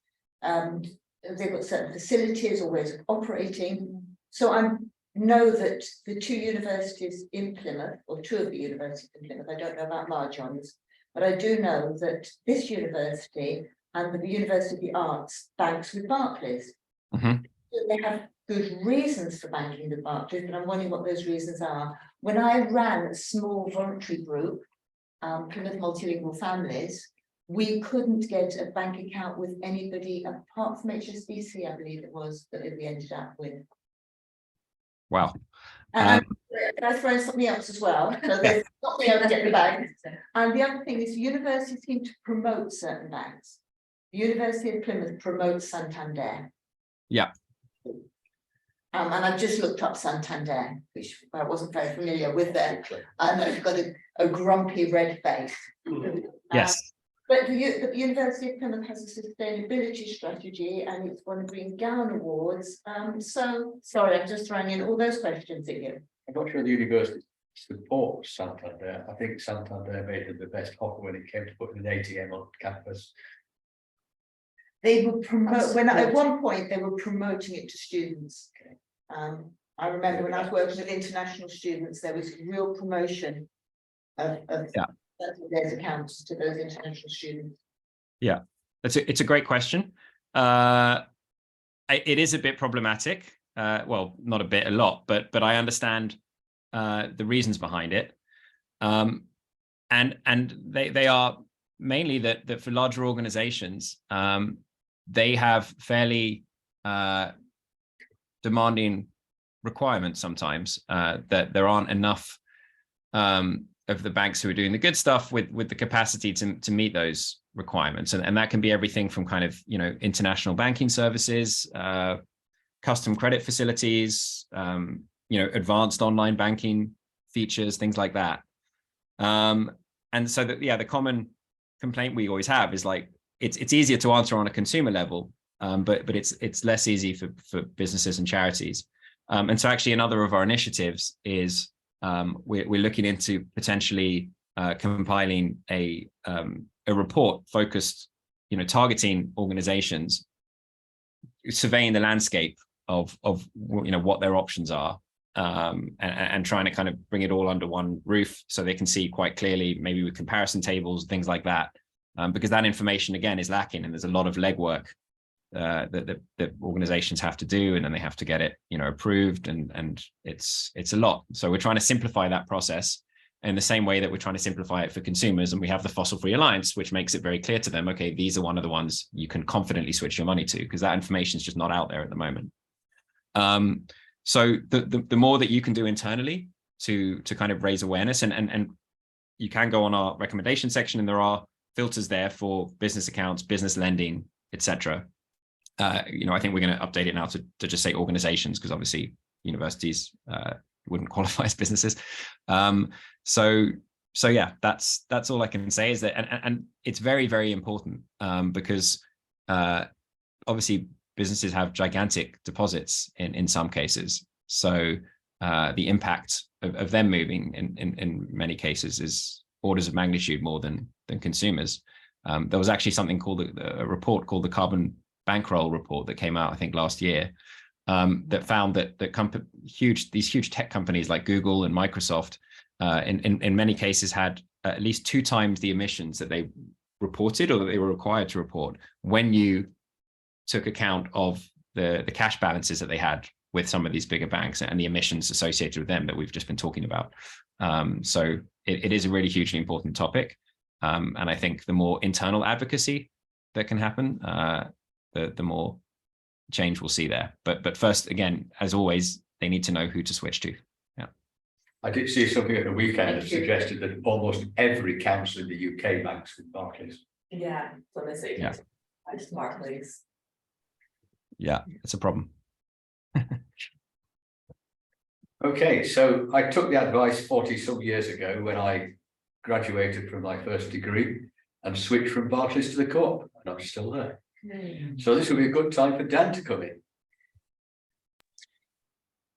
they've got certain facilities or ways of operating. So I know that the two universities in Plymouth, or two of the universities in Plymouth, I don't know about large ones, but I do know that this university and the University of the Arts banks with Barclays. Mm-hmm. that they have good reasons for banking with Barclays, but I'm wondering what those reasons are. When I ran a small voluntary group, Plymouth Multilingual Families, we couldn't get a bank account with anybody apart from HSBC, I believe it was, that we ended up with. Wow. And I throw something else as well, so there's nothing else to get the bank. And the other thing is universities seem to promote certain banks. The University of Plymouth promotes Santander. Yeah. And I've just looked up Santander, which I wasn't very familiar with them, and they've got a grumpy red face. Yes. But the University of Plymouth has a sustainability strategy and it's won Green Gown Awards. So, sorry, I'm just throwing in all those questions at you. I'm not sure the university supports Santander. I think Santander made them the best offer when it came to putting an ATM on campus. They would promote, at one point they were promoting it to students. I remember when I was working with international students, there was real promotion of Santander's accounts to those international students. Yeah, it's a great question. It is a bit problematic. Well, not a bit, a lot, but I understand the reasons behind it. And they are mainly that for larger organizations, they have fairly demanding requirements sometimes, that there aren't enough of the banks who are doing the good stuff with the capacity to meet those requirements. And that can be everything from kind of, international banking services, custom credit facilities, advanced online banking features, things like that. And so that, the common complaint we always have is like, it's easier to answer on a consumer level, but it's less easy for businesses and charities. And so actually another of our initiatives is we're looking into potentially compiling a report focused, targeting organizations, surveying the landscape of what their options are, and trying to kind of bring it all under one roof so they can see quite clearly, maybe with comparison tables, things like that, because that information again is lacking, and there's a lot of legwork that organizations have to do, and then they have to get it approved, and it's a lot. So we're trying to simplify that process in the same way that we're trying to simplify it for consumers, and we have the Fossil Free Alliance, which makes it very clear to them, okay, these are one of the ones you can confidently switch your money to, because that information is just not out there at the moment. So the more that you can do internally to kind of raise awareness, and you can go on our recommendation section, and there are filters there for business accounts, business lending, etc. I think we're going to update it now to just say organizations, because obviously universities wouldn't qualify as businesses. So yeah, that's all I can say, is that, and it's very, very important, because obviously businesses have gigantic deposits in some cases. So the impact of them moving in many cases is orders of magnitude more than consumers. There was actually something called a report called the Carbon Bankroll report that came out, I think, last year, that found that these huge tech companies like Google and Microsoft in many cases had at least 2 times the emissions that they reported, or that they were required to report, when you took account of the cash balances that they had with some of these bigger banks and the emissions associated with them that we've just been talking about. So it is a really hugely important topic. And I think the more internal advocacy that can happen, the more change we'll see there. But first, again, as always, they need to know who to switch to. Yeah. I did see something at the weekend that suggested that almost every council in the UK banks with Barclays. Yeah, so they say, Yeah. Barclays. Yeah, it's a problem. Okay, so I took the advice 40 some years ago when I graduated from my first degree and switched from Barclays to the Co-op, and I'm still there. So this will be a good time for Dan to come in.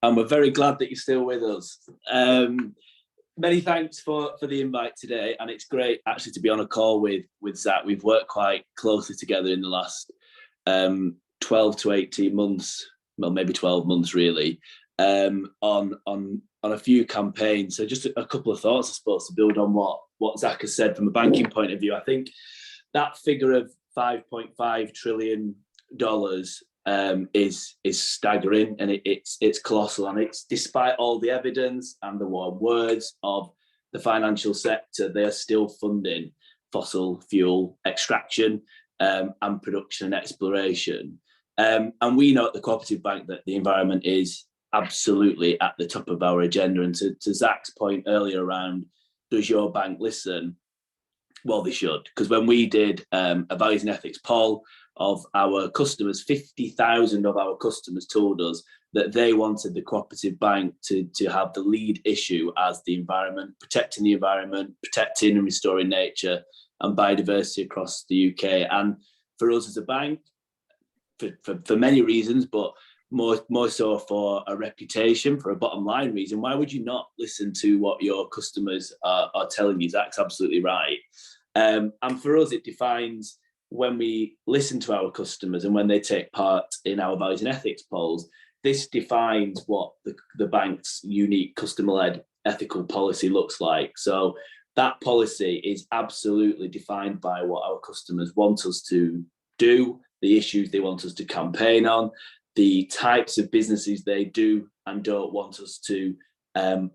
And we're very glad that you're still with us. Many thanks for the invite today, and it's great actually to be on a call with Zak. We've worked quite closely together in the last 12 to 18 months, well, maybe 12 months really, on a few campaigns. So just a couple of thoughts, I suppose, to build on what Zak has said from a banking point of view. I think that figure of $5.5 trillion is staggering, and it's colossal, and it's despite all the evidence and the warm words of the financial sector, they are still funding fossil fuel extraction and production and exploration. And we know at the Co-operative Bank that the environment is absolutely at the top of our agenda. And to Zak's point earlier around, does your bank listen? Well, they should, because when we did a values and ethics poll of our customers, 50,000 of our customers told us that they wanted the Co-operative Bank to have the lead issue as the environment, protecting the environment, protecting and restoring nature and biodiversity across the UK. And for us as a bank, for many reasons, but more so for a reputation, for a bottom line reason, why would you not listen to what your customers are telling you? Zak's absolutely right. And for us, it defines when we listen to our customers and when they take part in our values and ethics polls, this defines what the bank's unique customer-led ethical policy looks like. So that policy is absolutely defined by what our customers want us to do, the issues they want us to campaign on, the types of businesses they do and don't want us to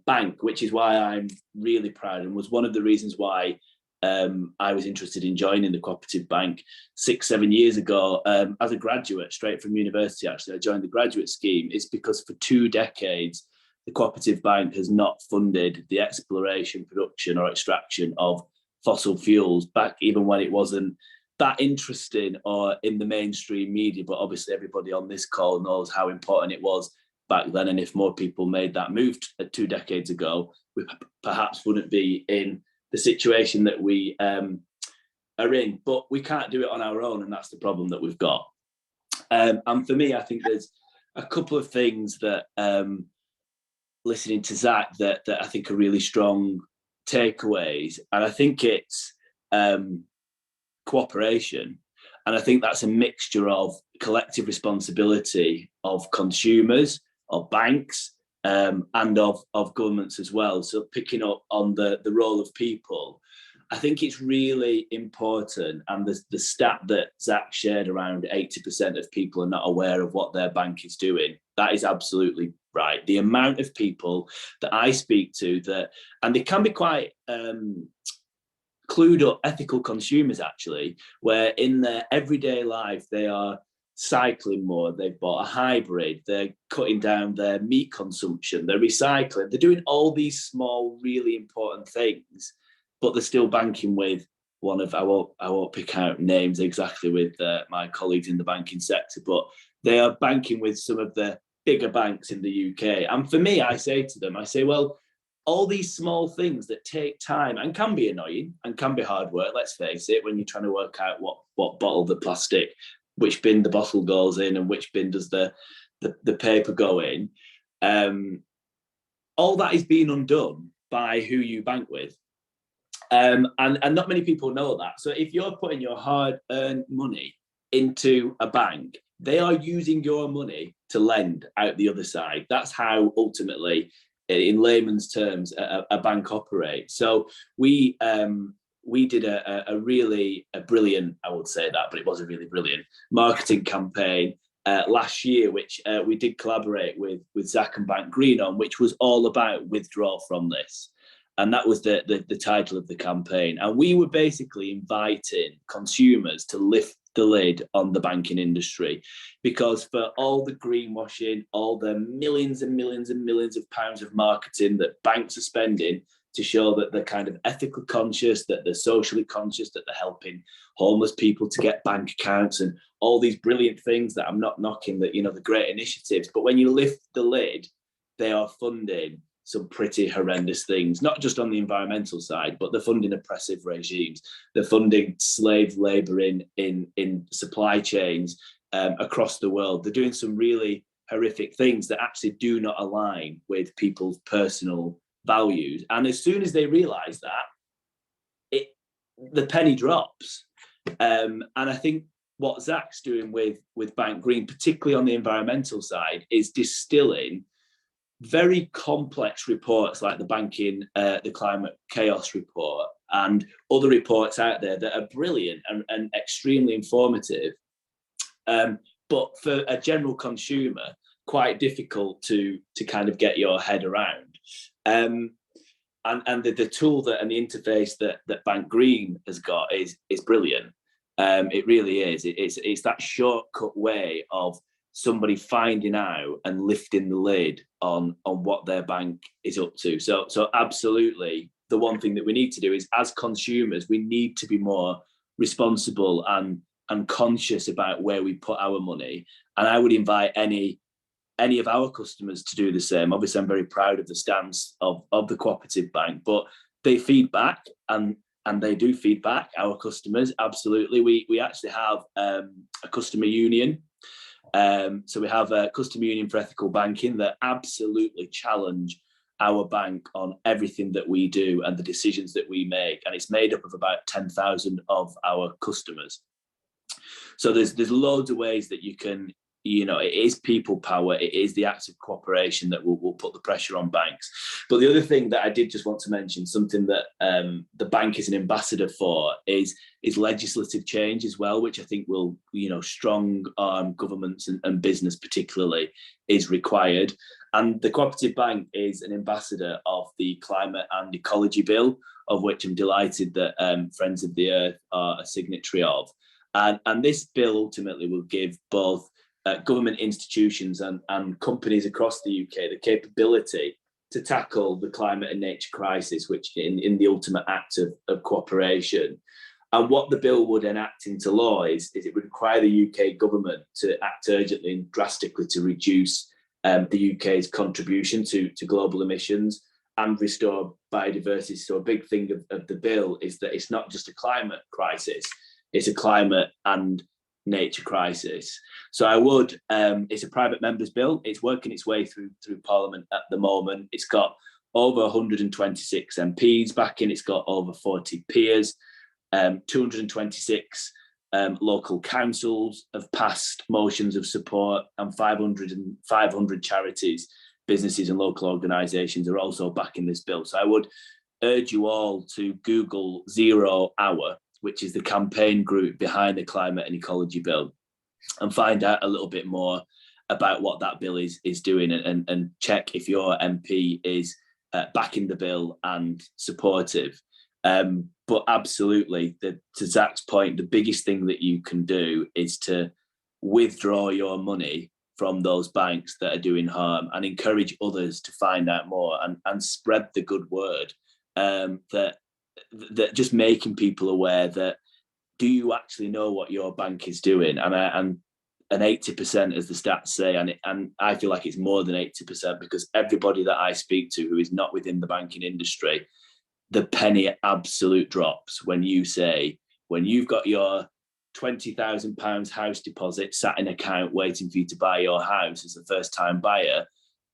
bank, which is why I'm really proud and was one of the reasons why I was interested in joining the Co-operative Bank 6-7 years ago as a graduate, straight from university. Actually, I joined the graduate scheme. It's because for 2 decades, the Co-operative Bank has not funded the exploration, production or extraction of fossil fuels, back even when it wasn't that interesting or in the mainstream media. But obviously everybody on this call knows how important it was back then. And if more people made that move 2 decades ago, we perhaps wouldn't be in the situation that we are in. But we can't do it on our own, and that's the problem that we've got. And for me, I think there's a couple of things that listening to Zak that I think are really strong takeaways. And I think it's cooperation. And I think that's a mixture of collective responsibility of consumers, of banks, and of governments as well. So picking up on the role of people, I think it's really important. And the stat that Zak shared, around 80% of people are not aware of what their bank is doing. That is absolutely right. The amount of people that I speak to and they can be quite clued up ethical consumers actually, where in their everyday life they are cycling more, they've bought a hybrid, they're cutting down their meat consumption, they're recycling, they're doing all these small, really important things, but they're still banking with one of, I won't pick out names exactly with my colleagues in the banking sector, but they are banking with some of the bigger banks in the UK. And for me, I say to them, well, all these small things that take time and can be annoying and can be hard work, let's face it, when you're trying to work out what bottle the plastic, which bin the bottle goes in and which bin does the paper go in, all that is being undone by who you bank with. And not many people know that. So if you're putting your hard-earned money into a bank, they are using your money to lend out the other side. That's how ultimately, in layman's terms, a bank operates. So we did a really brilliant, I would say that, but it was a really brilliant marketing campaign last year, which we did collaborate with Zak and bank.green on, which was all about withdraw from this. And that was the title of the campaign. And we were basically inviting consumers to lift the lid on the banking industry, because for all the greenwashing, all the millions and millions and millions of pounds of marketing that banks are spending to show that they're kind of ethically conscious, that they're socially conscious, that they're helping homeless people to get bank accounts and all these brilliant things that I'm not knocking, that, you know, the great initiatives. But when you lift the lid, they are funding some pretty horrendous things, not just on the environmental side, but they're funding oppressive regimes. They're funding slave labour in supply chains across the world. They're doing some really horrific things that actually do not align with people's personal values. And as soon as they realise that, the penny drops. And I think what Zak's doing with bank.green, particularly on the environmental side, is distilling very complex reports like the Climate Chaos report and other reports out there that are brilliant and extremely informative, but for a general consumer, quite difficult to kind of get your head around. And the tool that and the interface that bank.green has got is brilliant. It really is. It's that shortcut way of somebody finding out and lifting the lid on what their bank is up to. So absolutely, the one thing that we need to do is, as consumers, we need to be more responsible and conscious about where we put our money. And I would invite any of our customers to do the same. Obviously, I'm very proud of the stance of the Co-operative Bank, but they feed back and they do feed back, our customers, absolutely. We actually have a customer union. So we have a customer union for ethical banking that absolutely challenge our bank on everything that we do and the decisions that we make. And it's made up of about 10,000 of our customers. So there's loads of ways that you can, it is people power, it is the active cooperation that will put the pressure on banks. But the other thing that I did just want to mention, something that the bank is an ambassador for, is legislative change as well, which I think will, strong governments and business particularly is required. And the Co-operative Bank is an ambassador of the Climate and Ecology Bill, of which I'm delighted that Friends of the Earth are a signatory of. And this bill ultimately will give both government institutions and companies across the UK the capability to tackle the climate and nature crisis, which in the ultimate act of cooperation. And what the bill would enact into law is it would require the UK government to act urgently and drastically to reduce the UK's contribution to global emissions and restore biodiversity. So a big thing of the bill is that it's not just a climate crisis, it's a climate and nature crisis. So I would, it's a private member's bill. It's working its way through Parliament at the moment. It's got over 126 MPs backing. It's got over 40 peers. 226 local councils have passed motions of support, and 500 charities, businesses and local organisations are also backing this bill. So I would urge you all to Google 0 Hour, which is the campaign group behind the Climate and Ecology Bill, and find out a little bit more about what that bill is doing, and check if your MP is backing the bill and supportive. But absolutely, to Zak's point, the biggest thing that you can do is to withdraw your money from those banks that are doing harm and encourage others to find out more and spread the good word, that just making people aware that, do you actually know what your bank is doing? And 80%, as the stats say, and I feel like it's more than 80%, because everybody that I speak to who is not within the banking industry, the penny absolute drops when you say, when you've got your £20,000 house deposit sat in account waiting for you to buy your house as a first time buyer,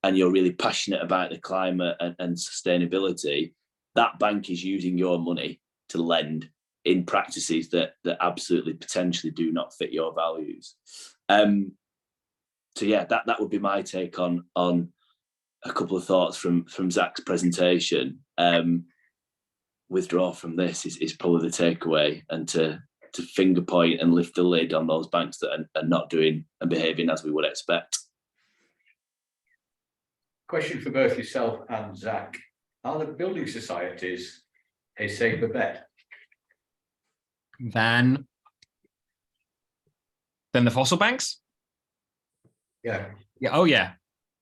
and you're really passionate about the climate and sustainability, that bank is using your money to lend in practices that absolutely potentially do not fit your values. So yeah, that would be my take on a couple of thoughts from Zak's presentation. Withdraw from this is probably the takeaway, and to finger point and lift the lid on those banks that are not doing and behaving as we would expect. Question for both yourself and Zak. Are the building societies a safer bet than the fossil banks? Yeah. Yeah. Oh yeah.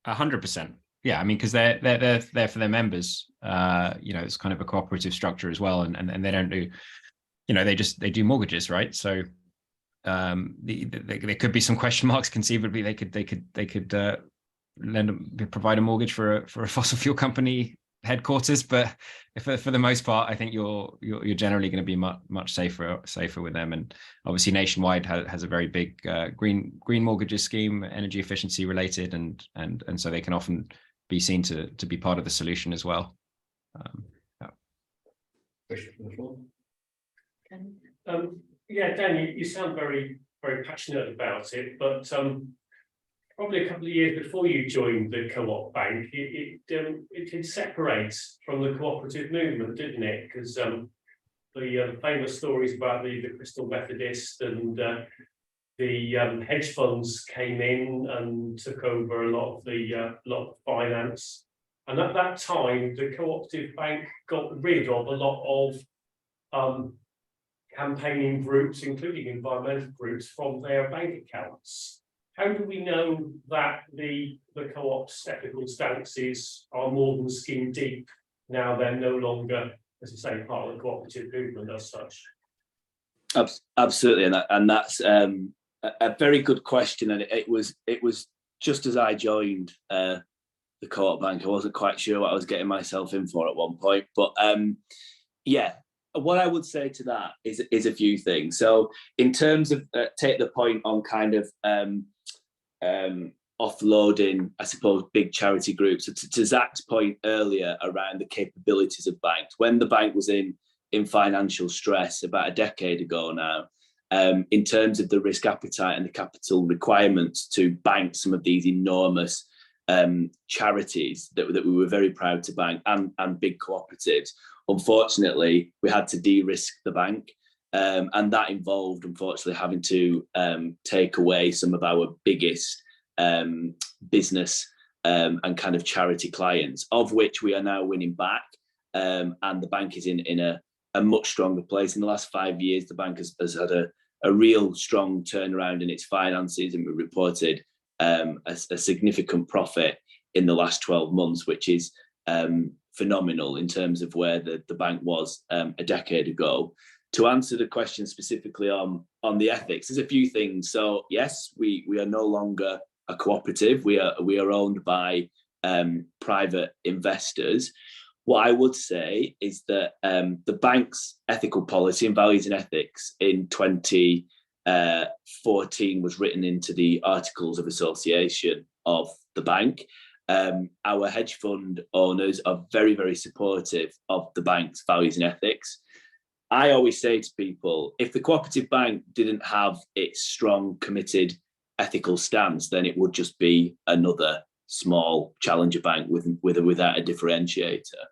100%. Yeah. I mean, because they're there for their members. It's kind of a cooperative structure as well, and they don't do, they do mortgages, right? So there could be some question marks. Conceivably, they could provide a mortgage for a fossil fuel company headquarters, but for the most part, I think you're generally going to be much safer with them. And obviously, Nationwide has a very big green mortgages scheme, energy efficiency related, and so they can often be seen to be part of the solution as well. Question from the floor. Yeah, Dan, you sound very, very passionate about it, but probably a couple of years before you joined the Co-op Bank, it did separate from the cooperative movement, didn't it? Because the famous stories about the Crystal Methodist and hedge funds came in and took over a lot of the finance. And at that time, the Co-operative Bank got rid of a lot of campaigning groups, including environmental groups, from their bank accounts. How do we know that the co-op's ethical stances are more than skin deep now they're no longer, as I say, part of the cooperative movement as such? Absolutely, and that's a very good question. And it was just as I joined the Co-op Bank, I wasn't quite sure what I was getting myself in for at one point. But yeah, what I would say to that is a few things. So in terms of take the point on kind of offloading, I suppose, big charity groups. So to Zak's point earlier around the capabilities of banks, when the bank was in financial stress about a decade ago now, in terms of the risk appetite and the capital requirements to bank some of these enormous charities that we were very proud to bank and big cooperatives, unfortunately, we had to de-risk the bank. And that involved, unfortunately, having to take away some of our biggest business and kind of charity clients, of which we are now winning back. And the bank is in a much stronger place. In the last 5 years, the bank has had a real strong turnaround in its finances, and we reported a significant profit in the last 12 months, which is phenomenal in terms of where the bank was a decade ago. To answer the question specifically on the ethics, there's a few things. So yes, we are no longer a cooperative. We are owned by private investors. What I would say is that the bank's ethical policy and values and ethics in 2014 was written into the Articles of Association of the bank. Our hedge fund owners are very, very supportive of the bank's values and ethics. I always say to people, if the cooperative bank didn't have its strong, committed ethical stance, then it would just be another small challenger bank without a differentiator.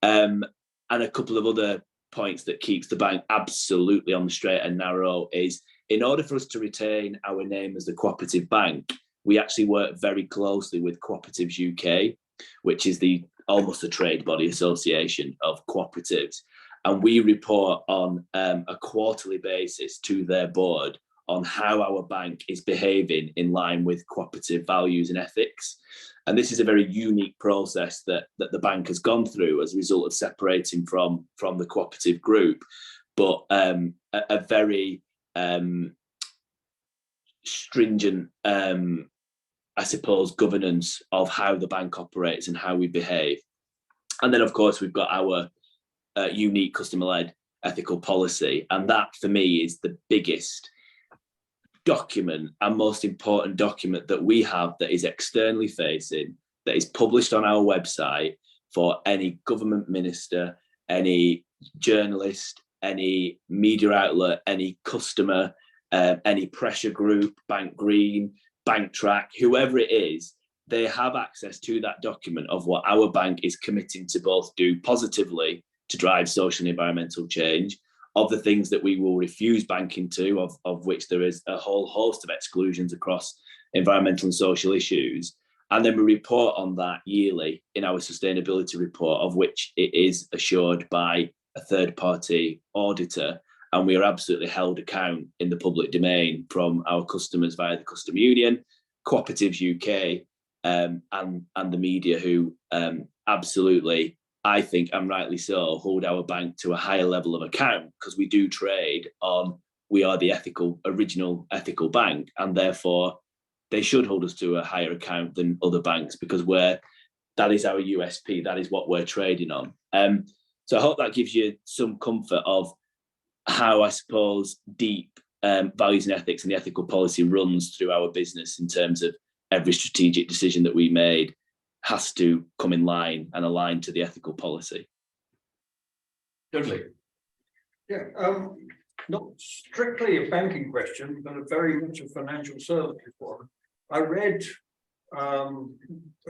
And a couple of other points that keeps the bank absolutely on the straight and narrow is, in order for us to retain our name as the cooperative bank, we actually work very closely with Cooperatives UK, which is almost the trade body association of cooperatives. And we report on a quarterly basis to their board on how our bank is behaving in line with cooperative values and ethics. And this is a very unique process that the bank has gone through as a result of separating from the cooperative group, but a very stringent, I suppose, governance of how the bank operates and how we behave. And then, of course, we've got our unique customer-led ethical policy. And that, for me, is the biggest document and most important document that we have that is externally facing, that is published on our website for any government minister, any journalist, any media outlet, any customer, any pressure group, bank.green, bank track, whoever it is, they have access to that document of what our bank is committing to both do positively to drive social and environmental change, of the things that we will refuse banking to, of which there is a whole host of exclusions across environmental and social issues. And then we report on that yearly in our sustainability report, of which it is assured by a third-party auditor. And we are absolutely held account in the public domain from our customers via the Custom Union, Cooperatives UK, and the media, who absolutely, I think, and rightly so, hold our bank to a higher level of account, because we do trade on, we are the original ethical bank, and therefore they should hold us to a higher account than other banks, because that is our USP, that is what we're trading on. So I hope that gives you some comfort of how, I suppose, deep values and ethics and the ethical policy runs through our business, in terms of every strategic decision that we made has to come in line and align to the ethical policy. Dudley. Yeah, not strictly a banking question, but very much a financial services one. I read a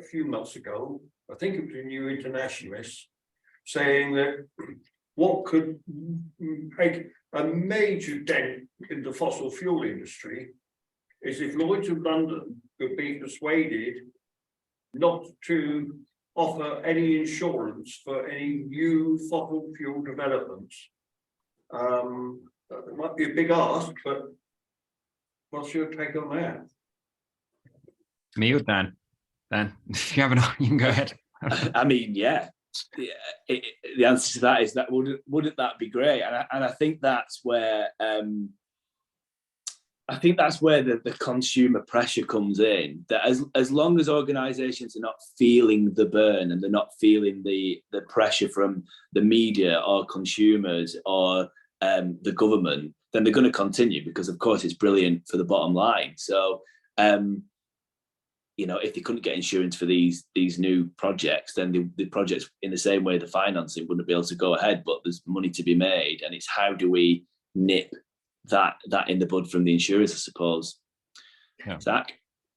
few months ago, I think it was a New Internationalist, saying that what could make a major dent in the fossil fuel industry is if Lloyd's of London could be persuaded not to offer any insurance for any new fossil fuel developments. It might be a big ask, but what's your take on that? Me or Dan? Dan, if you have an, you can go ahead. I mean, yeah. The answer to that is that wouldn't that be great? And I think that's where the consumer pressure comes in. That as long as organisations are not feeling the burn and they're not feeling the pressure from the media or consumers or the government, then they're going to continue, because of course it's brilliant for the bottom line. So you know, if they couldn't get insurance for these new projects, then the projects, in the same way the financing, wouldn't be able to go ahead. But there's money to be made, and it's how do we nip that in the bud from the insurers, I suppose. Yeah. Zak?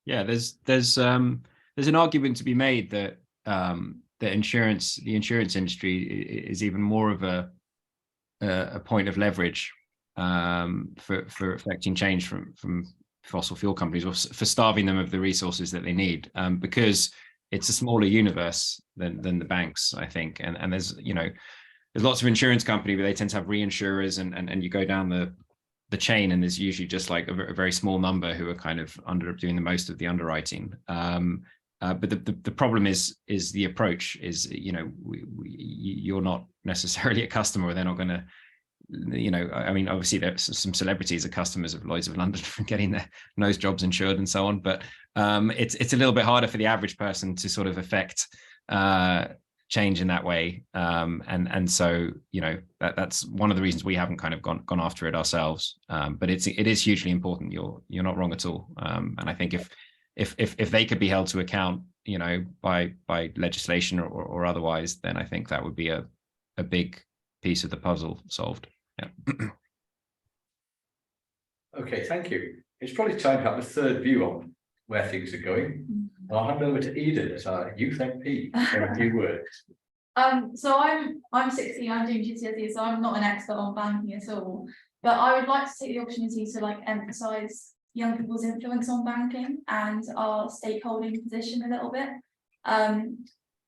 Yeah, there's an argument to be made that the insurance industry is even more of a point of leverage for affecting change from fossil fuel companies, or for starving them of the resources that they need, because it's a smaller universe than the banks, I think. And there's, you know, there's lots of insurance companies, but they tend to have reinsurers, and you go down the chain, and there's usually just like a very small number who are kind of doing the most of the underwriting. But the problem is the approach is, you know, you're not necessarily a customer, or they're not going to, you know, I mean, obviously there's some celebrities are customers of Lloyd's of London for getting their nose jobs insured and so on, but it's a little bit harder for the average person to sort of affect change in that way, and so, you know, that's one of the reasons we haven't kind of gone after it ourselves, but it is hugely important. You're not wrong at all, and I think if they could be held to account, you know, by legislation or otherwise, then I think that would be a big piece of the puzzle solved. Yeah. Okay, thank you. It's probably time to have a third view on where things are going. I'll hand over to Eden as our youth MP for a few words. So I'm 16, I'm doing GCSE, so I'm not an expert on banking at all. But I would like to take the opportunity to like emphasise young people's influence on banking and our stakeholding position a little bit.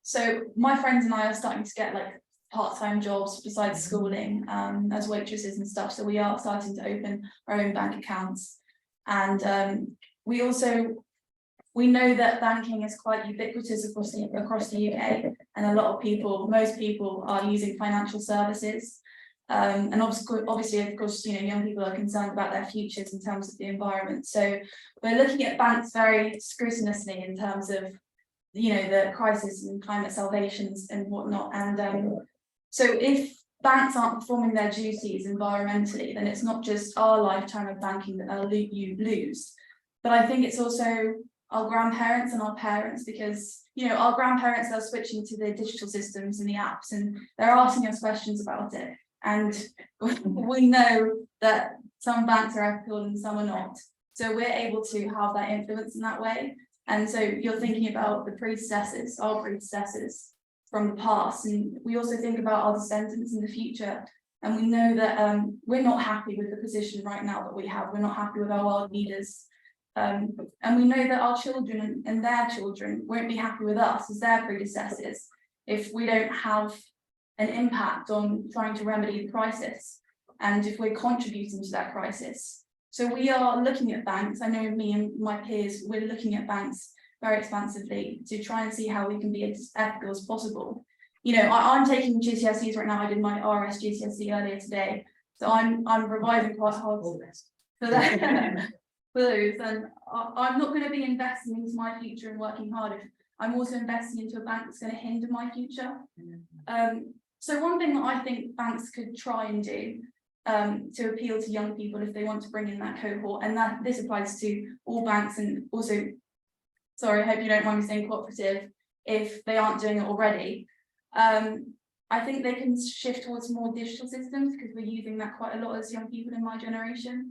So my friends and I are starting to get like part-time jobs besides schooling, as waitresses and stuff. So we are starting to open our own bank accounts, and we know that banking is quite ubiquitous across the UK, and a lot of most people are using financial services, and obviously of course, you know, young people are concerned about their futures in terms of the environment. So we're looking at banks very scrutinously in terms of, you know, the crisis and climate salvations and whatnot, and so if banks aren't performing their duties environmentally, then it's not just our lifetime of banking that you lose, but I think it's also our grandparents and our parents, because, you know, our grandparents are switching to the digital systems and the apps, and they're asking us questions about it. And we know that some banks are ethical and some are not. So we're able to have that influence in that way. And so you're thinking about the predecessors, our predecessors from the past, and we also think about our descendants in the future. And we know that we're not happy with the position right now that we have. We're not happy with our world leaders. And we know that our children and their children won't be happy with us as their predecessors if we don't have an impact on trying to remedy the crisis, and if we're contributing to that crisis. So we are looking at banks. I know me and my peers, we're looking at banks very expansively to try and see how we can be as ethical as possible. You know, I'm taking GCSEs right now. I did my RS GCSE earlier today, so I'm revising quite hard for that. For those, and I'm not going to be investing into my future and working hard if I'm also investing into a bank that's going to hinder my future. So one thing that I think banks could try and do to appeal to young people if they want to bring in that cohort, and that this applies to all banks, and also, sorry, I hope you don't mind me saying cooperative if they aren't doing it already. I think they can shift towards more digital systems, because we're using that quite a lot as young people in my generation.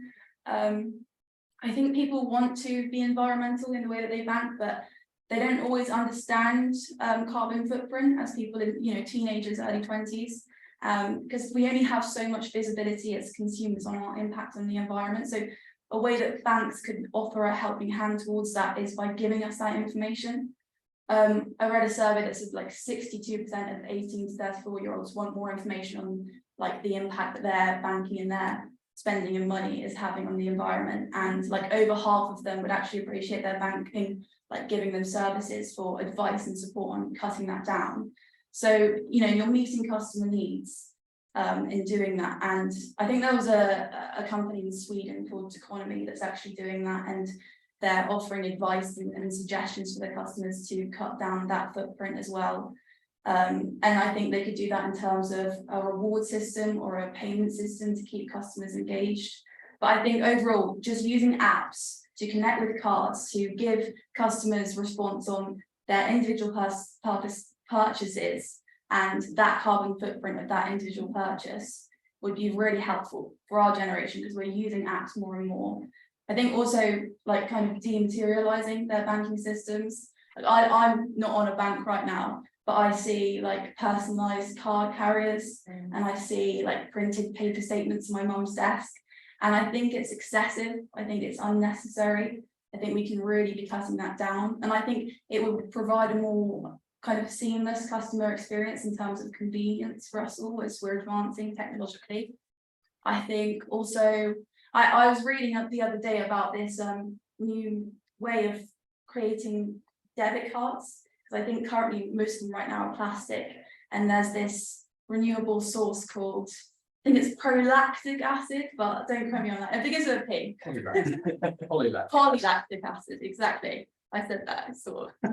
I think people want to be environmental in the way that they bank, but they don't always understand carbon footprint as people in, you know, teenagers, early 20s, because we only have so much visibility as consumers on our impact on the environment. So a way that banks could offer a helping hand towards that is by giving us that information. I read a survey that said like 62% of 18 to 34-year-olds want more information on like the impact that their banking and their spending and money is having on the environment, and like over half of them would actually appreciate their banking like giving them services for advice and support on cutting that down. So, you know, you're meeting customer needs in doing that. And I think there was a company in Sweden called Economy that's actually doing that, and they're offering advice and suggestions for their customers to cut down that footprint as well. And I think they could do that in terms of a reward system or a payment system to keep customers engaged. But I think overall, just using apps to connect with cards to give customers response on their individual purchases and that carbon footprint of that individual purchase would be really helpful for our generation, because we're using apps more and more. I think also like kind of dematerializing their banking systems. Like I'm not on a bank right now, but I see like personalized card carriers and I see like printed paper statements on my mum's desk. And I think it's excessive. I think it's unnecessary. I think we can really be cutting that down. And I think it would provide a more kind of seamless customer experience in terms of convenience for us all as we're advancing technologically. I think also, I was reading the other day about this new way of creating debit cards, because I think currently most of them right now are plastic, and there's this renewable source called, I think it's prolactic acid, but don't quote me on that. I think it's a P. Polylactic. Polylactic acid, exactly. I said that, sort of.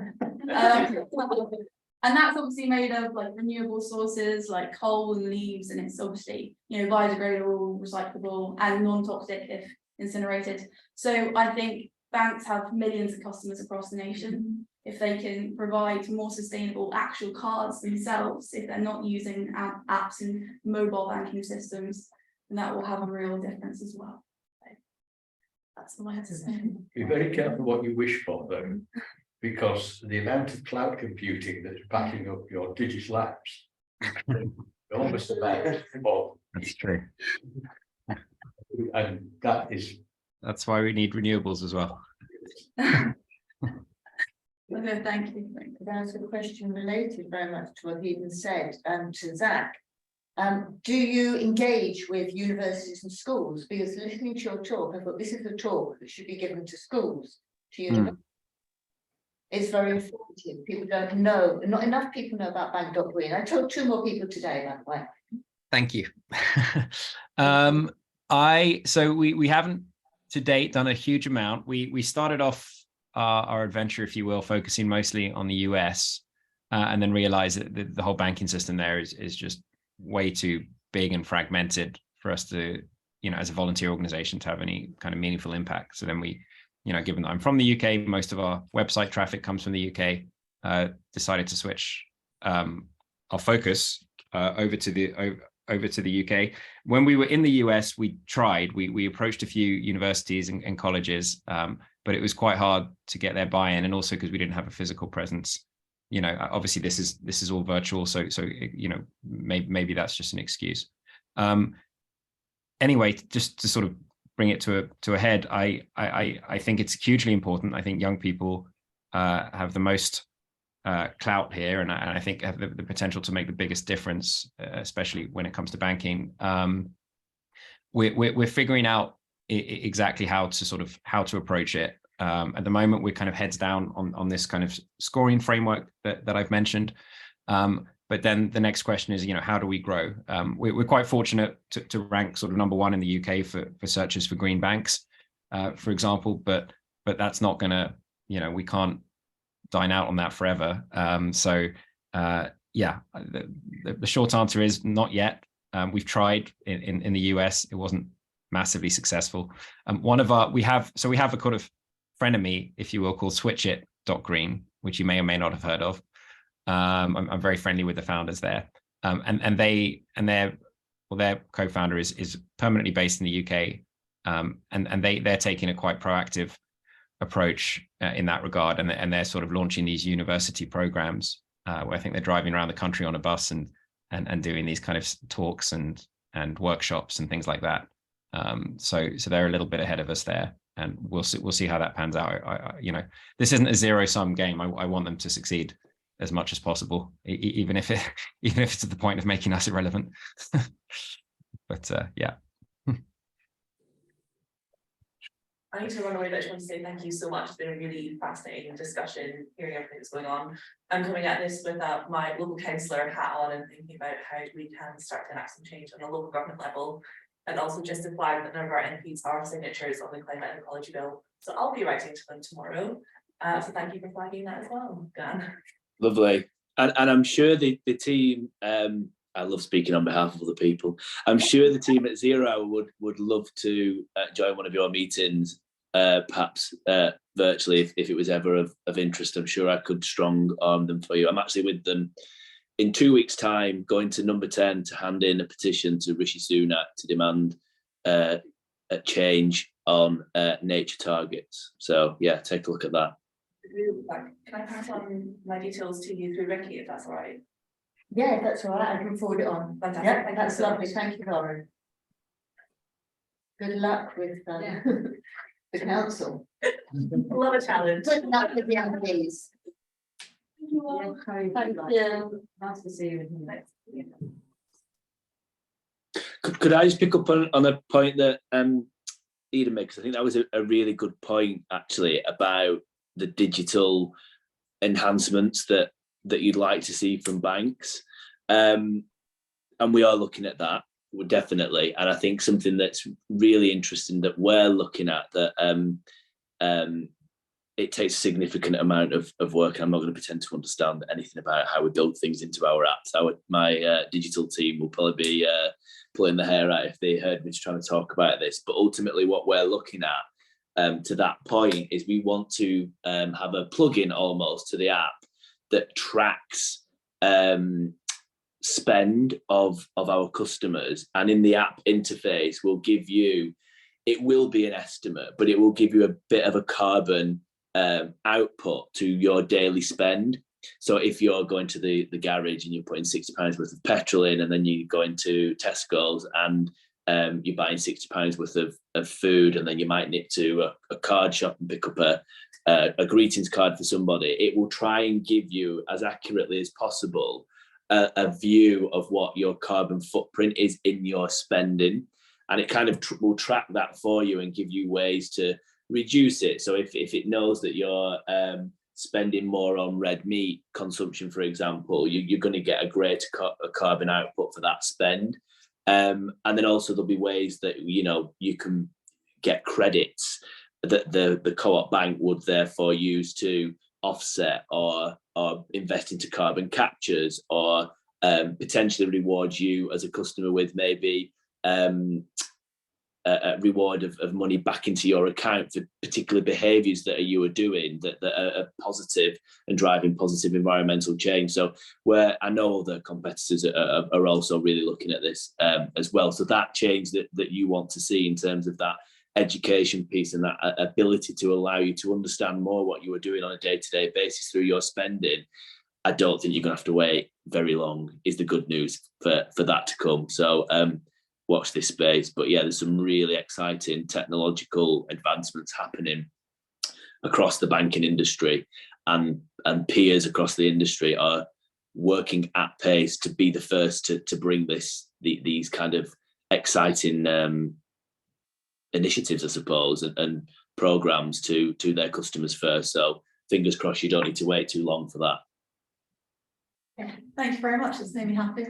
And that's obviously made of like renewable sources like coal and leaves, and it's obviously, you know, biodegradable, recyclable, and non-toxic if incinerated. So I think banks have millions of customers across the nation. If they can provide more sustainable actual cards themselves, if they're not using apps and mobile banking systems, then that will have a real difference as well. So that's all I have to say. Be very careful what you wish for, though, because the amount of cloud computing that's backing up your digital apps, almost about. That's true. And that's why we need renewables as well. Okay, thank you. Could I ask a question related very much to what he even said, to Zak? Do you engage with universities and schools? Because listening to your talk, I thought this is a talk that should be given to schools, to universities. It's very informative. People don't know, not enough people know about bank.green. I told 2 more people today, by the way. Thank you. So we haven't to date done a huge amount. We started off our adventure, if you will, focusing mostly on the US, and then realized that the whole banking system there is just way too big and fragmented for us to, you know, as a volunteer organization, to have any kind of meaningful impact. So then we, you know, given that I'm from the UK, most of our website traffic comes from the UK, decided to switch our focus over to the UK. When we were in the US, we approached a few universities and colleges, but it was quite hard to get their buy-in, and also because we didn't have a physical presence. You know, obviously this is all virtual, so you know, maybe that's just an excuse. Anyway, just to sort of bring it to a head, I think it's hugely important. I think young people have the most clout here, and I think have the potential to make the biggest difference, especially when it comes to banking. We're figuring out exactly how to approach it. At the moment, we're kind of heads down on this kind of scoring framework that I've mentioned. But then the next question is, you know, how do we grow? We're quite fortunate to rank sort of #1 in the UK for searches for green banks, for example. But that's not going to, you know, we can't dine out on that forever. Yeah, the short answer is not yet. We've tried in the US. It wasn't massively successful. We have a kind of frenemy, if you will, called switchit.green, which you may or may not have heard of. I'm very friendly with the founders there, and their co-founder is permanently based in the UK, and they're taking a quite proactive approach in that regard, and they're sort of launching these university programs where I think they're driving around the country on a bus and doing these kind of talks and workshops and things like that. So they're a little bit ahead of us there, and we'll see how that pans out. You know, this isn't a zero-sum game. I want them to succeed as much as possible, even if it's to the point of making us irrelevant. But yeah. I need to run away, but I just want to say thank you so much. It's been a really fascinating discussion, hearing everything that's going on. I'm coming at this with my local councillor hat on and thinking about how we can start to enact some change on a local government level. And also just to flag that none of our MPs are signatures on the Climate and Ecology Bill. So I'll be writing to them tomorrow. So thank you for flagging that as well, Dan. Lovely. And I'm sure the team, I love speaking on behalf of other people. I'm sure the team at 0 Hour would love to join one of your meetings, perhaps virtually if it was ever of interest. I'm sure I could strong arm them for you. I'm actually with them in 2 weeks' time, going to number 10 to hand in a petition to Rishi Sunak to demand a change on nature targets. So yeah, take a look at that. Can I pass on my details to you through Ricky, if that's all right? Yeah, if that's all right, I can forward it on. Fantastic. Yeah, Thank that's you so lovely. much. Thank you, Lauren. Good luck with the council. Love a challenge. Good luck with the MPs. Thank you. Nice to see you next. Could I just pick up on a point that Eden made? Because I think that was a really good point, actually, about the digital enhancements that you'd like to see from banks. And we are looking at that, definitely. And I think something that's really interesting that we're looking at, that it takes a significant amount of work. I'm not going to pretend to understand anything about how we build things into our apps. My digital team will probably be pulling their hair out if they heard me trying to talk about this. But ultimately what we're looking at, to that point, is we want to have a plugin almost to the app that tracks spend of our customers, and in the app interface will give you, it will be an estimate, but it will give you a bit of a carbon output to your daily spend. So if you're going to the garage and you're putting £60 worth of petrol in, and then you go into Tesco's and you're buying £60 worth of food, and then you might nip to a card shop and pick up a greetings card for somebody, it will try and give you, as accurately as possible, a view of what your carbon footprint is in your spending. And it kind of will track that for you and give you ways to reduce it. So if it knows that you're spending more on red meat consumption, for example, you're going to get a greater carbon output for that spend. And then also there'll be ways that, you know, you can get credits that the Co-op Bank would therefore use to offset or invest into carbon captures, or potentially reward you as a customer with maybe a reward of money back into your account for particular behaviours that you are doing that are positive and driving positive environmental change. So where I know other competitors are also really looking at this as well. So that change that you want to see in terms of that education piece and that ability to allow you to understand more what you are doing on a day-to-day basis through your spending, I don't think you're going to have to wait very long, is the good news for that to come. So watch this space. But yeah, there's some really exciting technological advancements happening across the banking industry, and peers across the industry are working at pace to be the first to bring these kind of exciting initiatives, I suppose, and programs to their customers first. So fingers crossed you don't need to wait too long for that. Yeah, thank you very much. It's made me happy.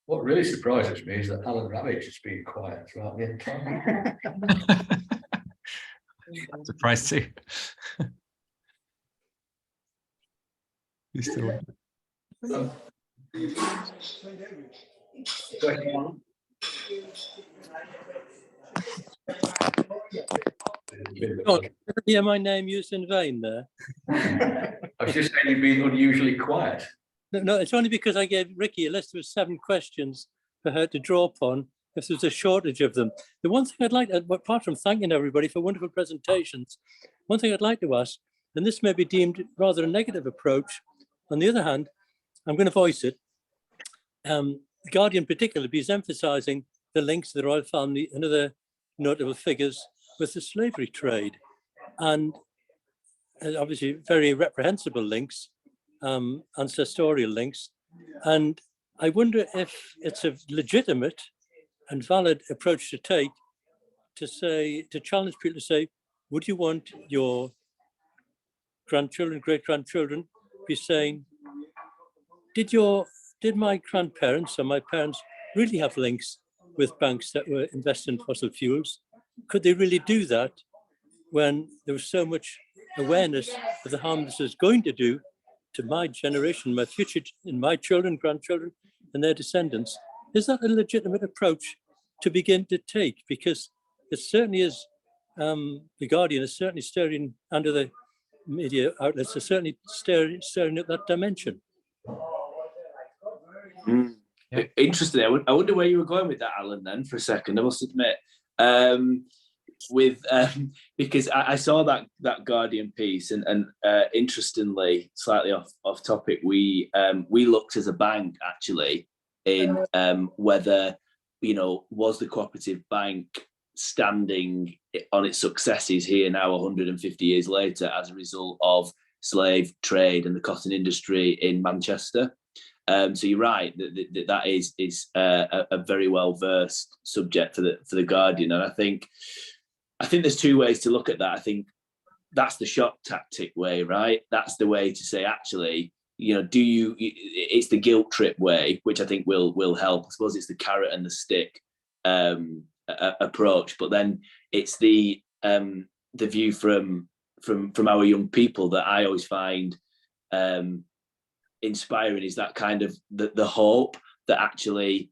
What really surprises me is that Alan Ramage has been quiet throughout the entire. Surprised too. You still. Hear my name used in vain there. I was just saying you've been unusually quiet. No, it's only because I gave Ricky a list of 7 questions for her to draw upon if there's a shortage of them. The one thing I'd like, apart from thanking everybody for wonderful presentations, one thing I'd like to ask, and this may be deemed rather a negative approach, on the other hand, I'm going to voice it. The Guardian particularly is emphasising the links of the royal family and other notable figures with the slavery trade, and obviously very reprehensible links, ancestorial links. And I wonder if it's a legitimate and valid approach to take to say, to challenge people to say, would you want your grandchildren, great-grandchildren be saying, did my grandparents or my parents really have links with banks that were invested in fossil fuels? Could they really do that when there was so much awareness of the harm this is going to do to my generation, my future, and my children, grandchildren, and their descendants? Is that a legitimate approach to begin to take? Because it certainly is, the Guardian is certainly stirring, under the media outlets are certainly stirring at that dimension. Yeah. Interesting. I wonder where you were going with that, Alan, then, for a second, I must admit. Because I saw that Guardian piece, and interestingly, slightly off topic, we looked as a bank actually in whether, you know, was the cooperative bank standing on its successes here now 150 years later as a result of slave trade and the cotton industry in Manchester. So you're right that is a very well versed subject for the Guardian, and I think there's two ways to look at that. I think that's the shock tactic way, right? That's the way to say, actually, you know, it's the guilt trip way, which I think will help. I suppose it's the carrot and the stick approach, but then it's the view from our young people that I always find inspiring, is that kind of the hope that actually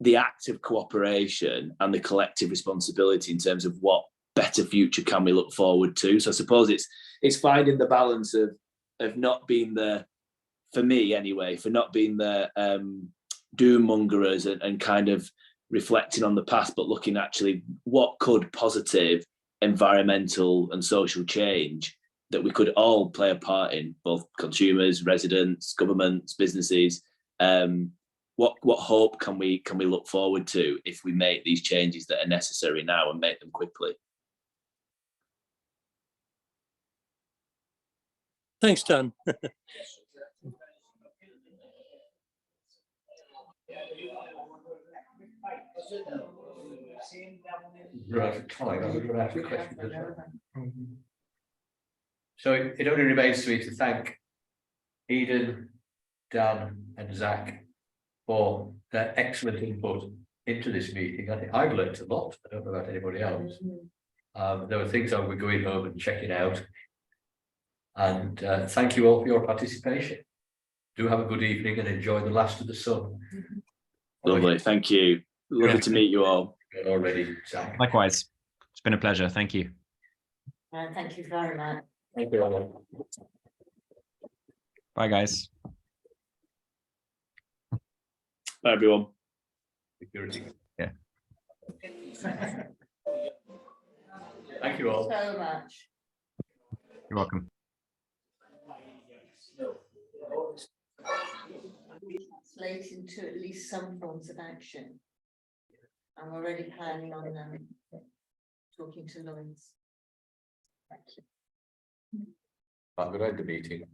the act of cooperation and the collective responsibility in terms of what better future can we look forward to. So I suppose it's finding the balance of not being the, for me anyway, for not being the doom mongerers and kind of reflecting on the past, but looking actually what could positive environmental and social change that we could all play a part in, both consumers, residents, governments, businesses. What hope can we look forward to if we make these changes that are necessary now and make them quickly? Thanks, Dan. So it only remains to me to thank Eden, Dan and Zak for their excellent input into this meeting. I think I've learned a lot. I don't know about anybody else. There were things I will be going home and checking out. And thank you all for your participation. Do have a good evening and enjoy the last of the sun. Lovely, thank you. Lovely to meet you all. Already, Zak. Likewise, it's been a pleasure. Thank you. Thank you very much. Thank you, Alan. Bye, guys. Bye, everyone. Security. Yeah. Thank you all so much. You're welcome. Translating to at least some forms of action. I'm already planning on talking to Lloyds. Thank you. I'm going to end the meeting.